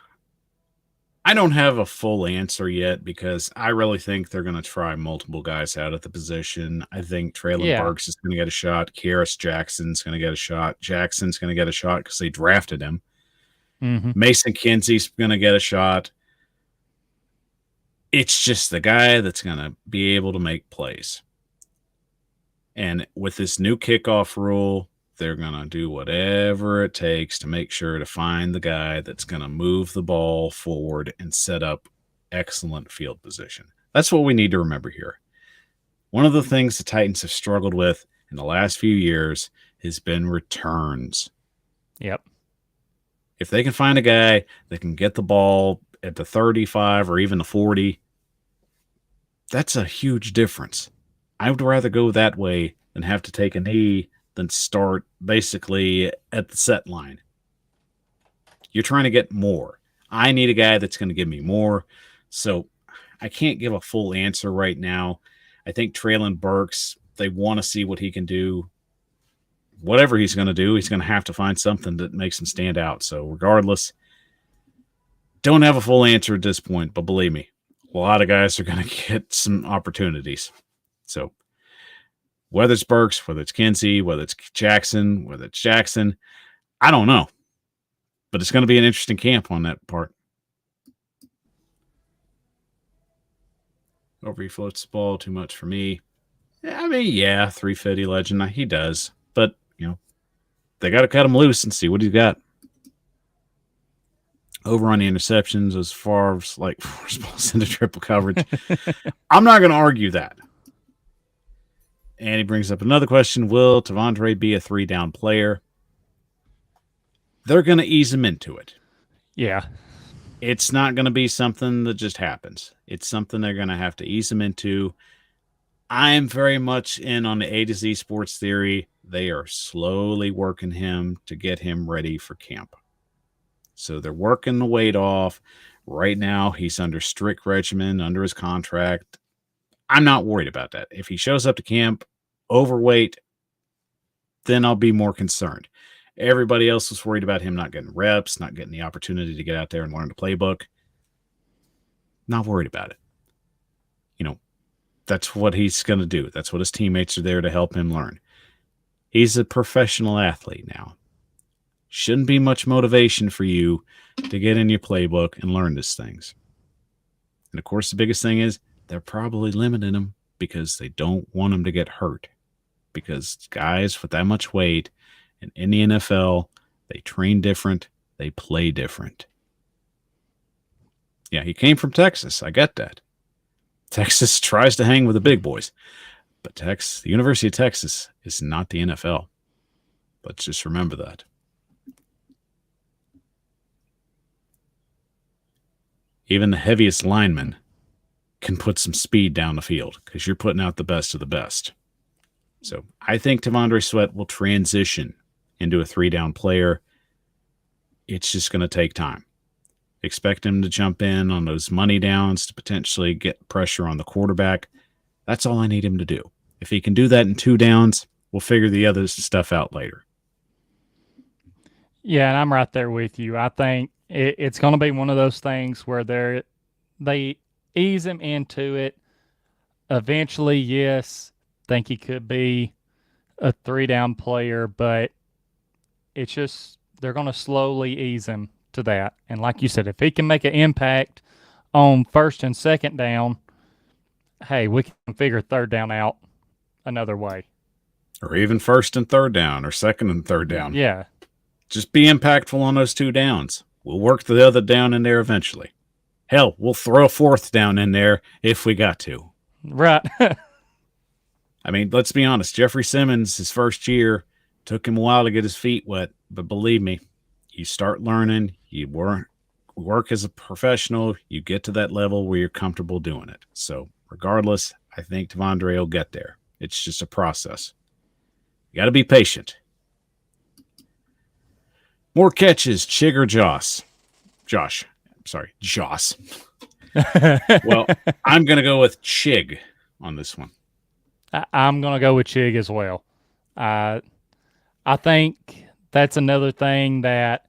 I don't have a full answer yet because I really think they're going to try multiple guys out at the position. I think Traylon Burks is going to get a shot. Kearis Jackson's going to get a shot. Jackson's going to get a shot because they drafted him. Mm-hmm. Mason Kinsey's going to get a shot. It's just the guy that's going to be able to make plays. And with this new kickoff rule, they're going to do whatever it takes to make sure to find the guy that's going to move the ball forward and set up excellent field position. That's what we need to remember here. One of the things the Titans have struggled with in the last few years has been returns. Yep. If they can find a guy that can get the ball at the 35 or even the 40, that's a huge difference. I would rather go that way than have to take a knee than start basically at the set line. You're trying to get more. I need a guy that's going to give me more. So I can't give a full answer right now. I think Traylon Burks, they want to see what he can do. Whatever he's going to do, he's going to have to find something that makes him stand out. So regardless, don't have a full answer at this point, but believe me, a lot of guys are going to get some opportunities. So whether it's Burks, whether it's Kinsey, whether it's Jackson, I don't know. But it's going to be an interesting camp on that part. Over he floats the ball too much for me. I mean, yeah, 350 legend. He does. But, they got to cut him loose and see what he's got. Over on the interceptions as far as like force balls into triple coverage. I'm not going to argue that. And he brings up another question. Will Tavondre be a 3-down player? They're going to ease him into it. Yeah. It's not going to be something that just happens. It's something they're going to have to ease him into. I'm very much in on the A to Z sports theory. They are slowly working him to get him ready for camp. So they're working the weight off. Right now, he's under strict regimen, under his contract. I'm not worried about that. If he shows up to camp overweight, then I'll be more concerned. Everybody else was worried about him not getting reps, not getting the opportunity to get out there and learn the playbook. Not worried about it. That's what he's going to do. That's what his teammates are there to help him learn. He's a professional athlete now. Shouldn't be much motivation for you to get in your playbook and learn these things. And of course, the biggest thing is they're probably limiting him because they don't want him to get hurt. Because guys with that much weight and in the NFL, they train different, they play different. Yeah, he came from Texas. I get that. Texas tries to hang with the big boys. But the University of Texas is not the NFL. Let's just remember that. Even the heaviest lineman can put some speed down the field because you're putting out the best of the best. So I think Tavondre Sweat will transition into a 3-down player. It's just going to take time. Expect him to jump in on those money downs to potentially get pressure on the quarterback. That's all I need him to do. If he can do that in 2 downs, we'll figure the other stuff out later. Yeah, and I'm right there with you. I think it's going to be one of those things where they ease him into it. Eventually, yes, think he could be a 3-down player, but it's just they're going to slowly ease him to that. And like you said, if he can make an impact on 1st and 2nd down, hey, we can figure 3rd down out another way. Or even 1st and 3rd down or 2nd and 3rd down. Yeah. Just be impactful on those 2 downs. We'll work the other down in there eventually. Hell, we'll throw a 4th down in there if we got to. Right. I mean, let's be honest. Jeffrey Simmons, his first year, took him a while to get his feet wet. But believe me, you start learning, you work as a professional, you get to that level where you're comfortable doing it. So regardless, I think Devondre will get there. It's just a process. You got to be patient. More catches, Chig or Josh? Josh. Well, I'm going to go with Chig on this one. I'm going to go with Chig as well. I think that's another thing that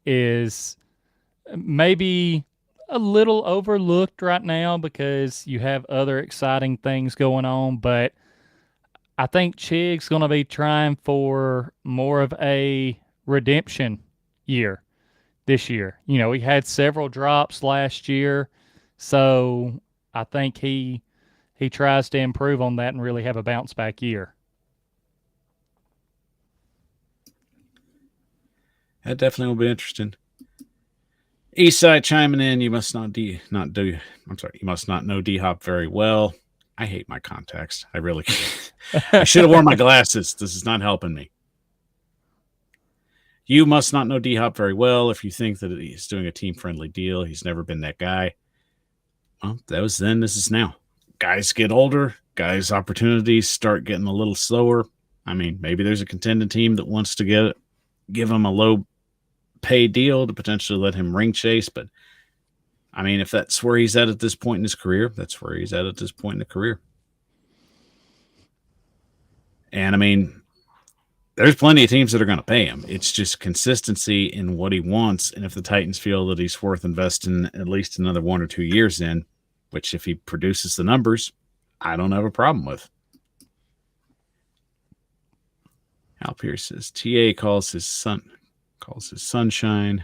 is maybe a little overlooked right now because you have other exciting things going on, but I think Chig's going to be trying for more of a redemption year this year. You know, he had several drops last year, so I think he tries to improve on that and really have a bounce back year. That definitely will be interesting. Eastside chiming in. You must not know D-Hop very well. I hate my contacts. I really I should have worn my glasses. This is not helping me. You must not know D-Hop very well if you think that he's doing a team-friendly deal. He's never been that guy. Well, that was then. This is now. Guys get older. Guys' opportunities start getting a little slower. I mean, maybe there's a contending team that wants to give him a low-pay deal to potentially let him ring chase. But, I mean, if that's where he's at this point in his career, that's where he's at this point in the career. And, I mean, there's plenty of teams that are going to pay him. It's just consistency in what he wants. And if the Titans feel that he's worth investing at least another 1 or 2 years in, which if he produces the numbers, I don't have a problem with. Al Pierce says TA calls his sunshine.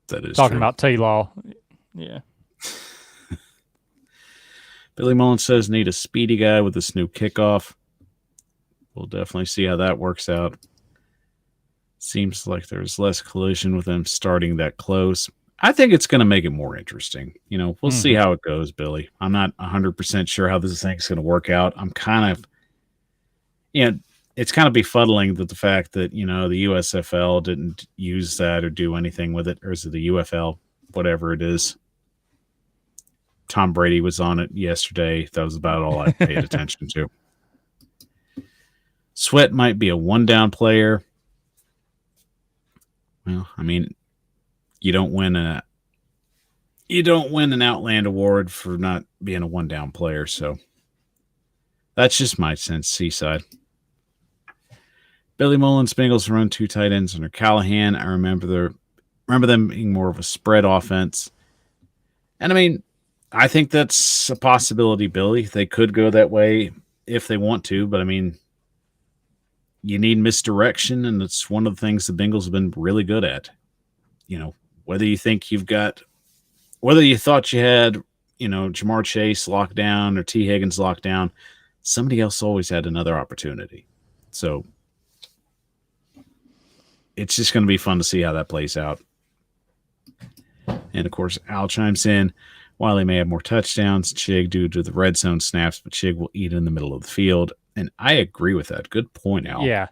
That is talking true. about T-Law. Yeah. Billy Mullen says need a speedy guy with this new kickoff. We'll definitely see how that works out. Seems like there's less collision with them starting that close. I think it's going to make it more interesting. You know, we'll see how it goes, Billy. I'm not 100% sure how this thing's going to work out. I'm kind of, it's kind of befuddling that the fact that, the USFL didn't use that or do anything with it, or is it the UFL, whatever it is. Tom Brady was on it yesterday. That was about all I paid attention to. Sweat might be a 1-down player. Well, I mean, you don't win an Outland Award for not being a 1-down player, so that's just my sense. Seaside. Billy Mullins, Bengals run 2 tight ends under Callahan. I remember them being more of a spread offense, and I mean, I think that's a possibility, Billy. They could go that way if they want to, but I mean, you need misdirection, and it's one of the things the Bengals have been really good at. Whether you thought you had, Jamar Chase locked down or T. Higgins locked down, somebody else always had another opportunity. So it's just going to be fun to see how that plays out. And, of course, Al chimes in. While he may have more touchdowns, Chig due to the red zone snaps, but Chig will eat in the middle of the field. And I agree with that. Good point, Al. Yeah.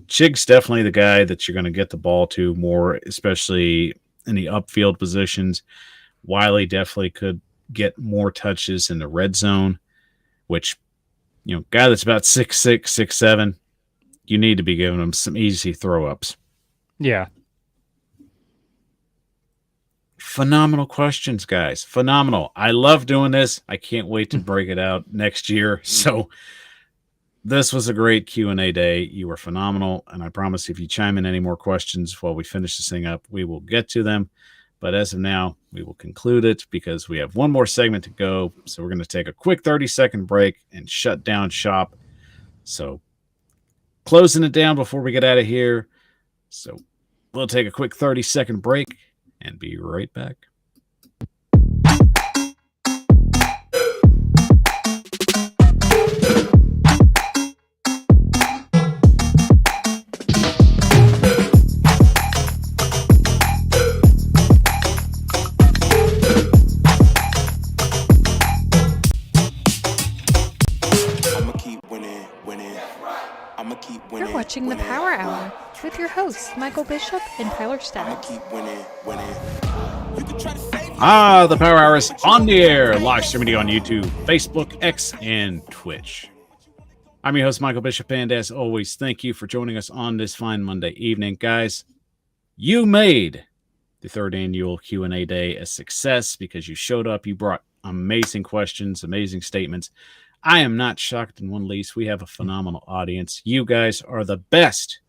Chig's definitely the guy that you're going to get the ball to more, especially in the upfield positions. Wiley definitely could get more touches in the red zone, which, guy that's about 6'6", 6'7", you need to be giving him some easy throw-ups. Yeah. Phenomenal questions, guys. Phenomenal. I love doing this. I can't wait to break it out next year. So this was a great Q&A day. You were phenomenal. And I promise if you chime in any more questions while we finish this thing up, we will get to them. But as of now, we will conclude it because we have one more segment to go. So we're going to take a quick 30-second break and shut down shop. So closing it down before we get out of here. So we'll take a quick 30-second break and be right back. You're watching the Power Hour with your hosts, Michael Bishop and Tyler Staggs. The Power Hour is on the air, live streaming on YouTube, Facebook, X, and Twitch. I'm your host, Michael Bishop, and as always, thank you for joining us on this fine Monday evening. Guys, you made the third annual Q&A day a success because you showed up, you brought amazing questions, amazing statements. I am not shocked in one least. We have a phenomenal audience. You guys are the best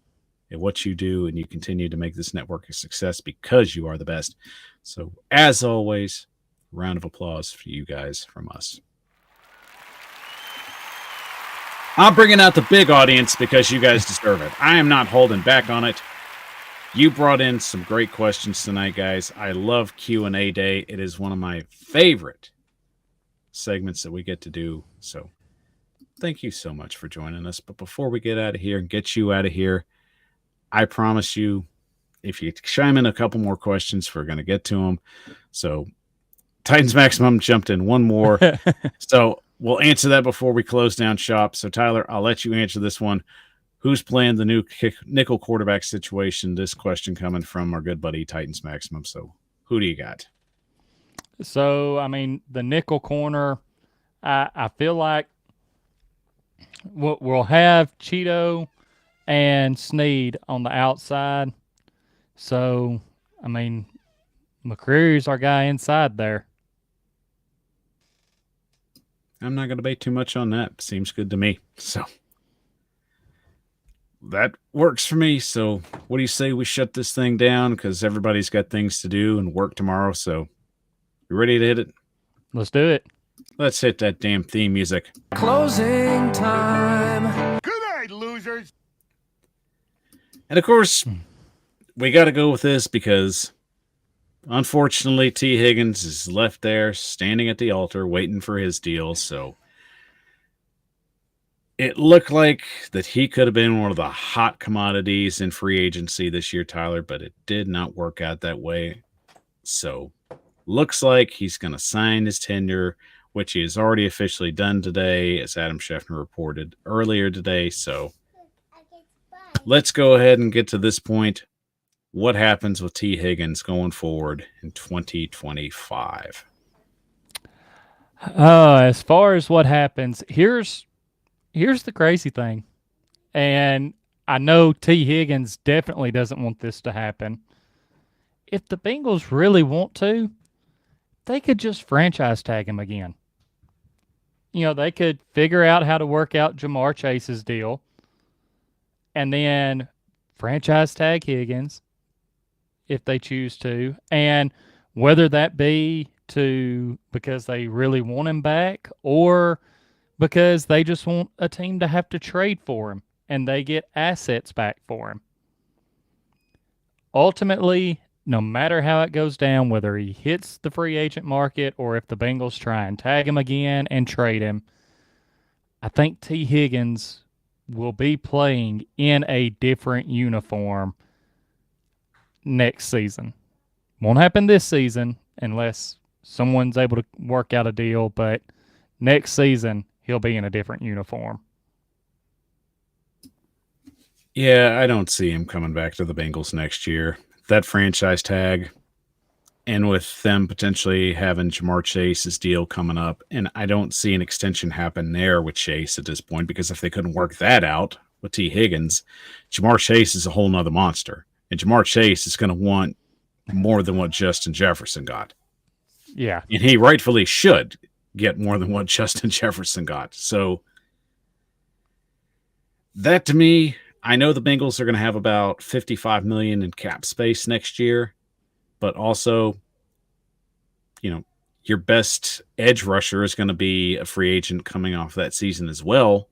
at what you do, and you continue to make this network a success because you are the best. So, as always, round of applause for you guys from us. I'm bringing out the big audience because you guys deserve it. I am not holding back on it. You brought in some great questions tonight, guys. I love Q&A Day. It is one of my favorite segments that we get to do. So thank you so much for joining us. But before we get out of here and get you out of here, I promise you, if you chime in a couple more questions, we're going to get to them. So Titans Maximum jumped in one more. So we'll answer that before we close down shop. So Tyler, I'll let you answer this one. Who's playing the new nickel quarterback situation? This question coming from our good buddy Titans Maximum. So who do you got? So, I mean, the nickel corner, I feel like we'll have Cheeto and Snead on the outside. So, I mean, McCreary's our guy inside there. I'm not going to debate too much on that. Seems good to me. So that works for me. So what do you say we shut this thing down? Because everybody's got things to do and work tomorrow. So you ready to hit it? Let's do it. Let's hit that damn theme music. Closing time. Good night, losers. And of course, we got to go with this because unfortunately, T. Higgins is left there standing at the altar waiting for his deal. So it looked like that he could have been one of the hot commodities in free agency this year, Tyler, but it did not work out that way. So looks like he's going to sign his tenure, which he has already officially done today, as Adam Schefter reported earlier today. So let's go ahead and get to this point. What happens with T. Higgins going forward in 2025? As far as what happens, here's the crazy thing. And I know T. Higgins definitely doesn't want this to happen. If the Bengals really want to, they could just franchise tag him again. You know, they could figure out how to work out Jamar Chase's deal and then franchise tag Higgins if they choose to. And whether that be because they really want him back or because they just want a team to have to trade for him and they get assets back for him. Ultimately, no matter how it goes down, whether he hits the free agent market or if the Bengals try and tag him again and trade him, I think T. Higgins will be playing in a different uniform next season. Won't happen this season unless someone's able to work out a deal, but next season he'll be in a different uniform. Yeah, I don't see him coming back to the Bengals next year. That franchise tag, and with them potentially having Jamar Chase's deal coming up, and I don't see an extension happen there with Chase at this point, because if they couldn't work that out with T. Higgins, Jamar Chase is a whole nother monster. And Jamar Chase is going to want more than what Justin Jefferson got. Yeah. And he rightfully should get more than what Justin Jefferson got. So that to me, I know the Bengals are going to have about $55 million in cap space next year, but also, your best edge rusher is going to be a free agent coming off that season as well.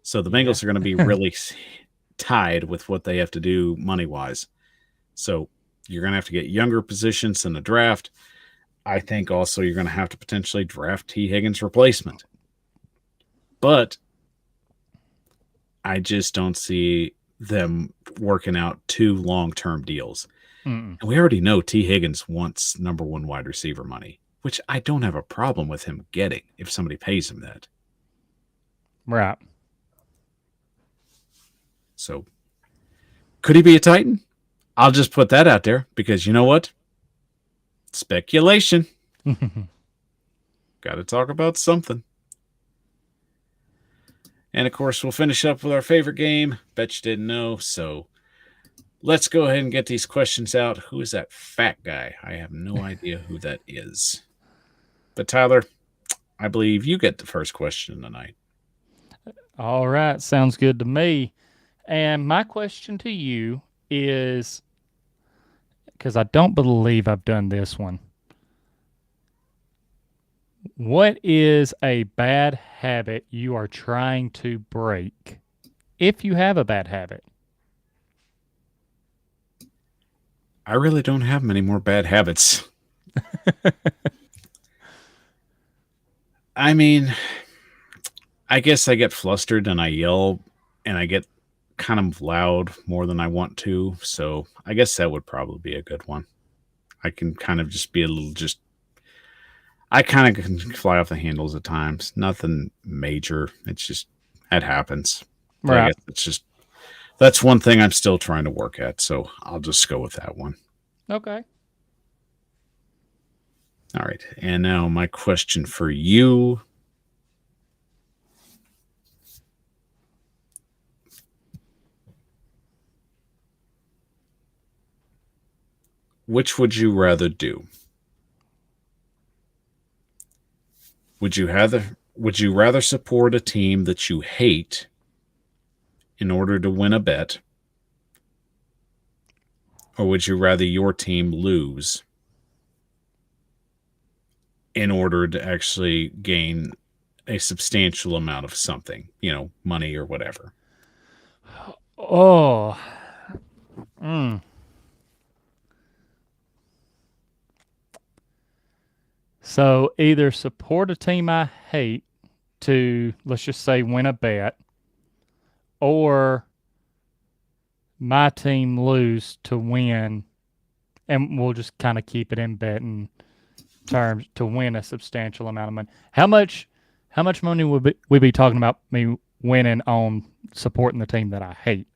So the Bengals are going to be really tied with what they have to do money-wise. So you're going to have to get younger positions in the draft. I think also you're going to have to potentially draft T. Higgins' replacement. But I just don't see them working out 2 long-term deals. And we already know T. Higgins wants number 1 wide receiver money, which I don't have a problem with him getting if somebody pays him that. Right. So could he be a Titan? I'll just put that out there because you know what? Speculation. Got to talk about something. And of course, we'll finish up with our favorite game. Bet you didn't know. So let's go ahead and get these questions out. Who is that fat guy? I have no idea who that is. But Tyler, I believe you get the first question tonight. All right. Sounds good to me. And my question to you is, because I don't believe I've done this one. What is a bad habit you are trying to break, if you have a bad habit? I really don't have many more bad habits. I mean, I guess I get flustered and I yell and I get kind of loud more than I want to. So I guess that would probably be a good one. I can kind of just be a little I kind of can fly off the handles at times. Nothing major. It's just, it happens. But Right. I guess that's one thing I'm still trying to work at. So I'll just go with that one. Okay. All right. And now my question for you. Which would you rather do? Would you rather support a team that you hate in order to win a bet? Or would you rather your team lose in order to actually gain a substantial amount of something, money or whatever? Oh. So either support a team I hate to, let's just say, win a bet, or my team lose to win, and we'll just kind of keep it in betting terms, to win a substantial amount of money. How much money would we be talking about me winning on supporting the team that I hate?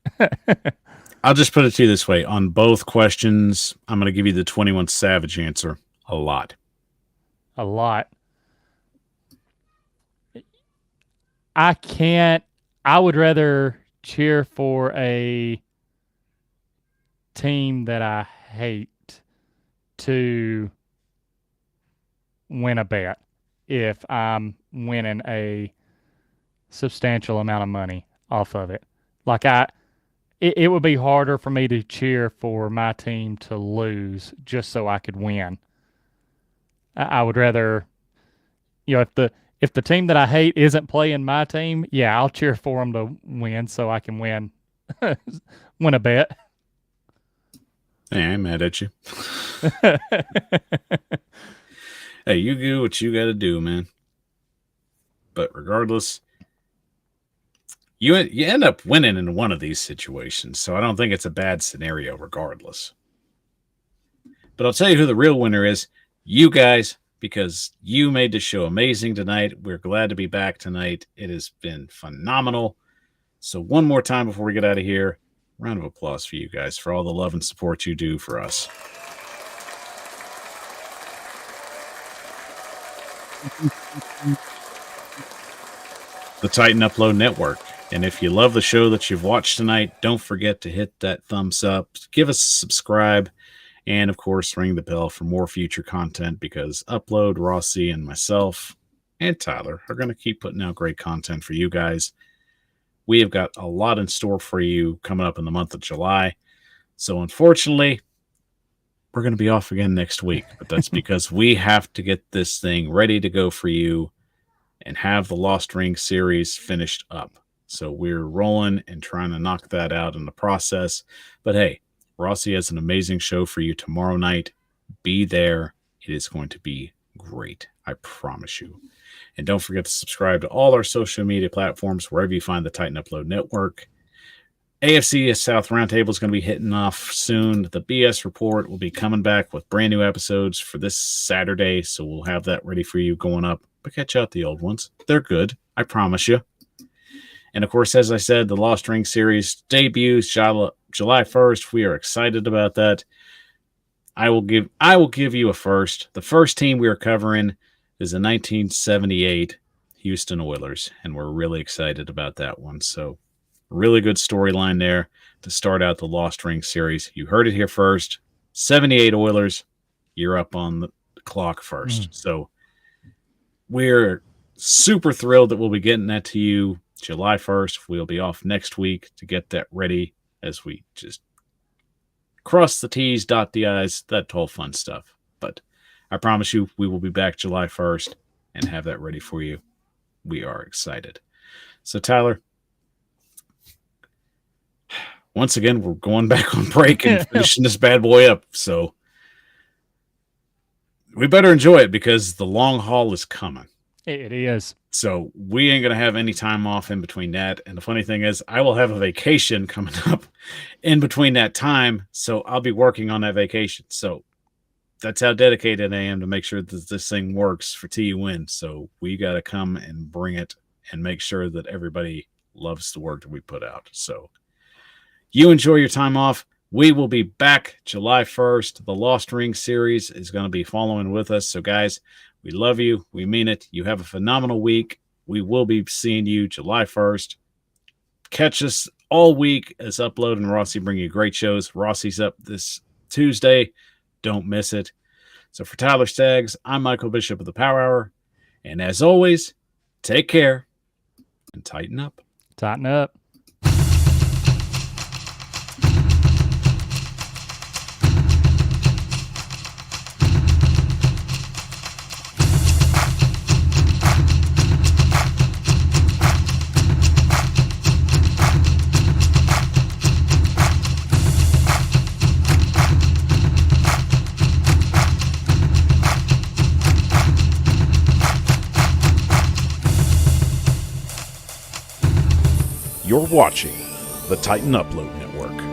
I'll just put it to you this way. On both questions, I'm going to give you the 21 Savage answer. A lot. A lot. I would rather cheer for a team that I hate to win a bet if I'm winning a substantial amount of money off of it. Like it would be harder for me to cheer for my team to lose just so I could win. I would rather, if the team that I hate isn't playing my team, yeah, I'll cheer for them to win so I can win a bet. Hey, I'm mad at you. Hey, you do what you got to do, man. But regardless, you end up winning in one of these situations, so I don't think it's a bad scenario regardless. But I'll tell you who the real winner is. You guys, because you made the show amazing tonight. We're glad to be back tonight. It has been phenomenal. So one more time before we get out of here, round of applause for you guys for all the love and support you do for us. The Titan Upload Network. And if you love the show that you've watched tonight, don't forget to hit that thumbs up, give us a subscribe, And, of course, ring the bell for more future content because Upload, Rossi, and myself, and Tyler are going to keep putting out great content for you guys. We have got a lot in store for you coming up in the month of July. So, unfortunately, we're going to be off again next week. But that's because we have to get this thing ready to go for you and have the Lost Ring series finished up. So we're rolling and trying to knock that out in the process. But hey, Rossi has an amazing show for you tomorrow night. Be there. It is going to be great. I promise you. And don't forget to subscribe to all our social media platforms, wherever you find the Titan Upload Network. AFC South Roundtable is going to be hitting off soon. The BS Report will be coming back with brand new episodes for this Saturday. So we'll have that ready for you going up. But catch out the old ones. They're good. I promise you. And, of course, as I said, the Lost Ring series debuts July 1st. We are excited about that. I will give you a first. The first team we are covering is the 1978 Houston Oilers, and we're really excited about that one. So, really good storyline there to start out the Lost Ring series. You heard it here first. 78 Oilers, you're up on the clock first. So, we're super thrilled that we'll be getting that to you July 1st. We'll be off next week to get that ready as we just cross the T's, dot the I's, that whole fun stuff. But I promise you, we will be back July 1st and have that ready for you. We are excited. So, Tyler, once again, we're going back on break and finishing this bad boy up. So, we better enjoy it because the long haul is coming. It is. So we ain't going to have any time off in between that. And the funny thing is, I will have a vacation coming up in between that time. So I'll be working on that vacation. So that's how dedicated I am to make sure that this thing works for TUN. So we got to come and bring it and make sure that everybody loves the work that we put out. So you enjoy your time off. We will be back July 1st. The Lost Ring series is going to be following with us. So, guys, we love you. We mean it. You have a phenomenal week. We will be seeing you July 1st. Catch us all week as Upload and Rossi bring you great shows. Rossi's up this Tuesday. Don't miss it. So, for Tyler Staggs, I'm Michael Bishop of the Power Hour. And as always, take care and tighten up. Tighten up. You're watching the Titan Upload Network.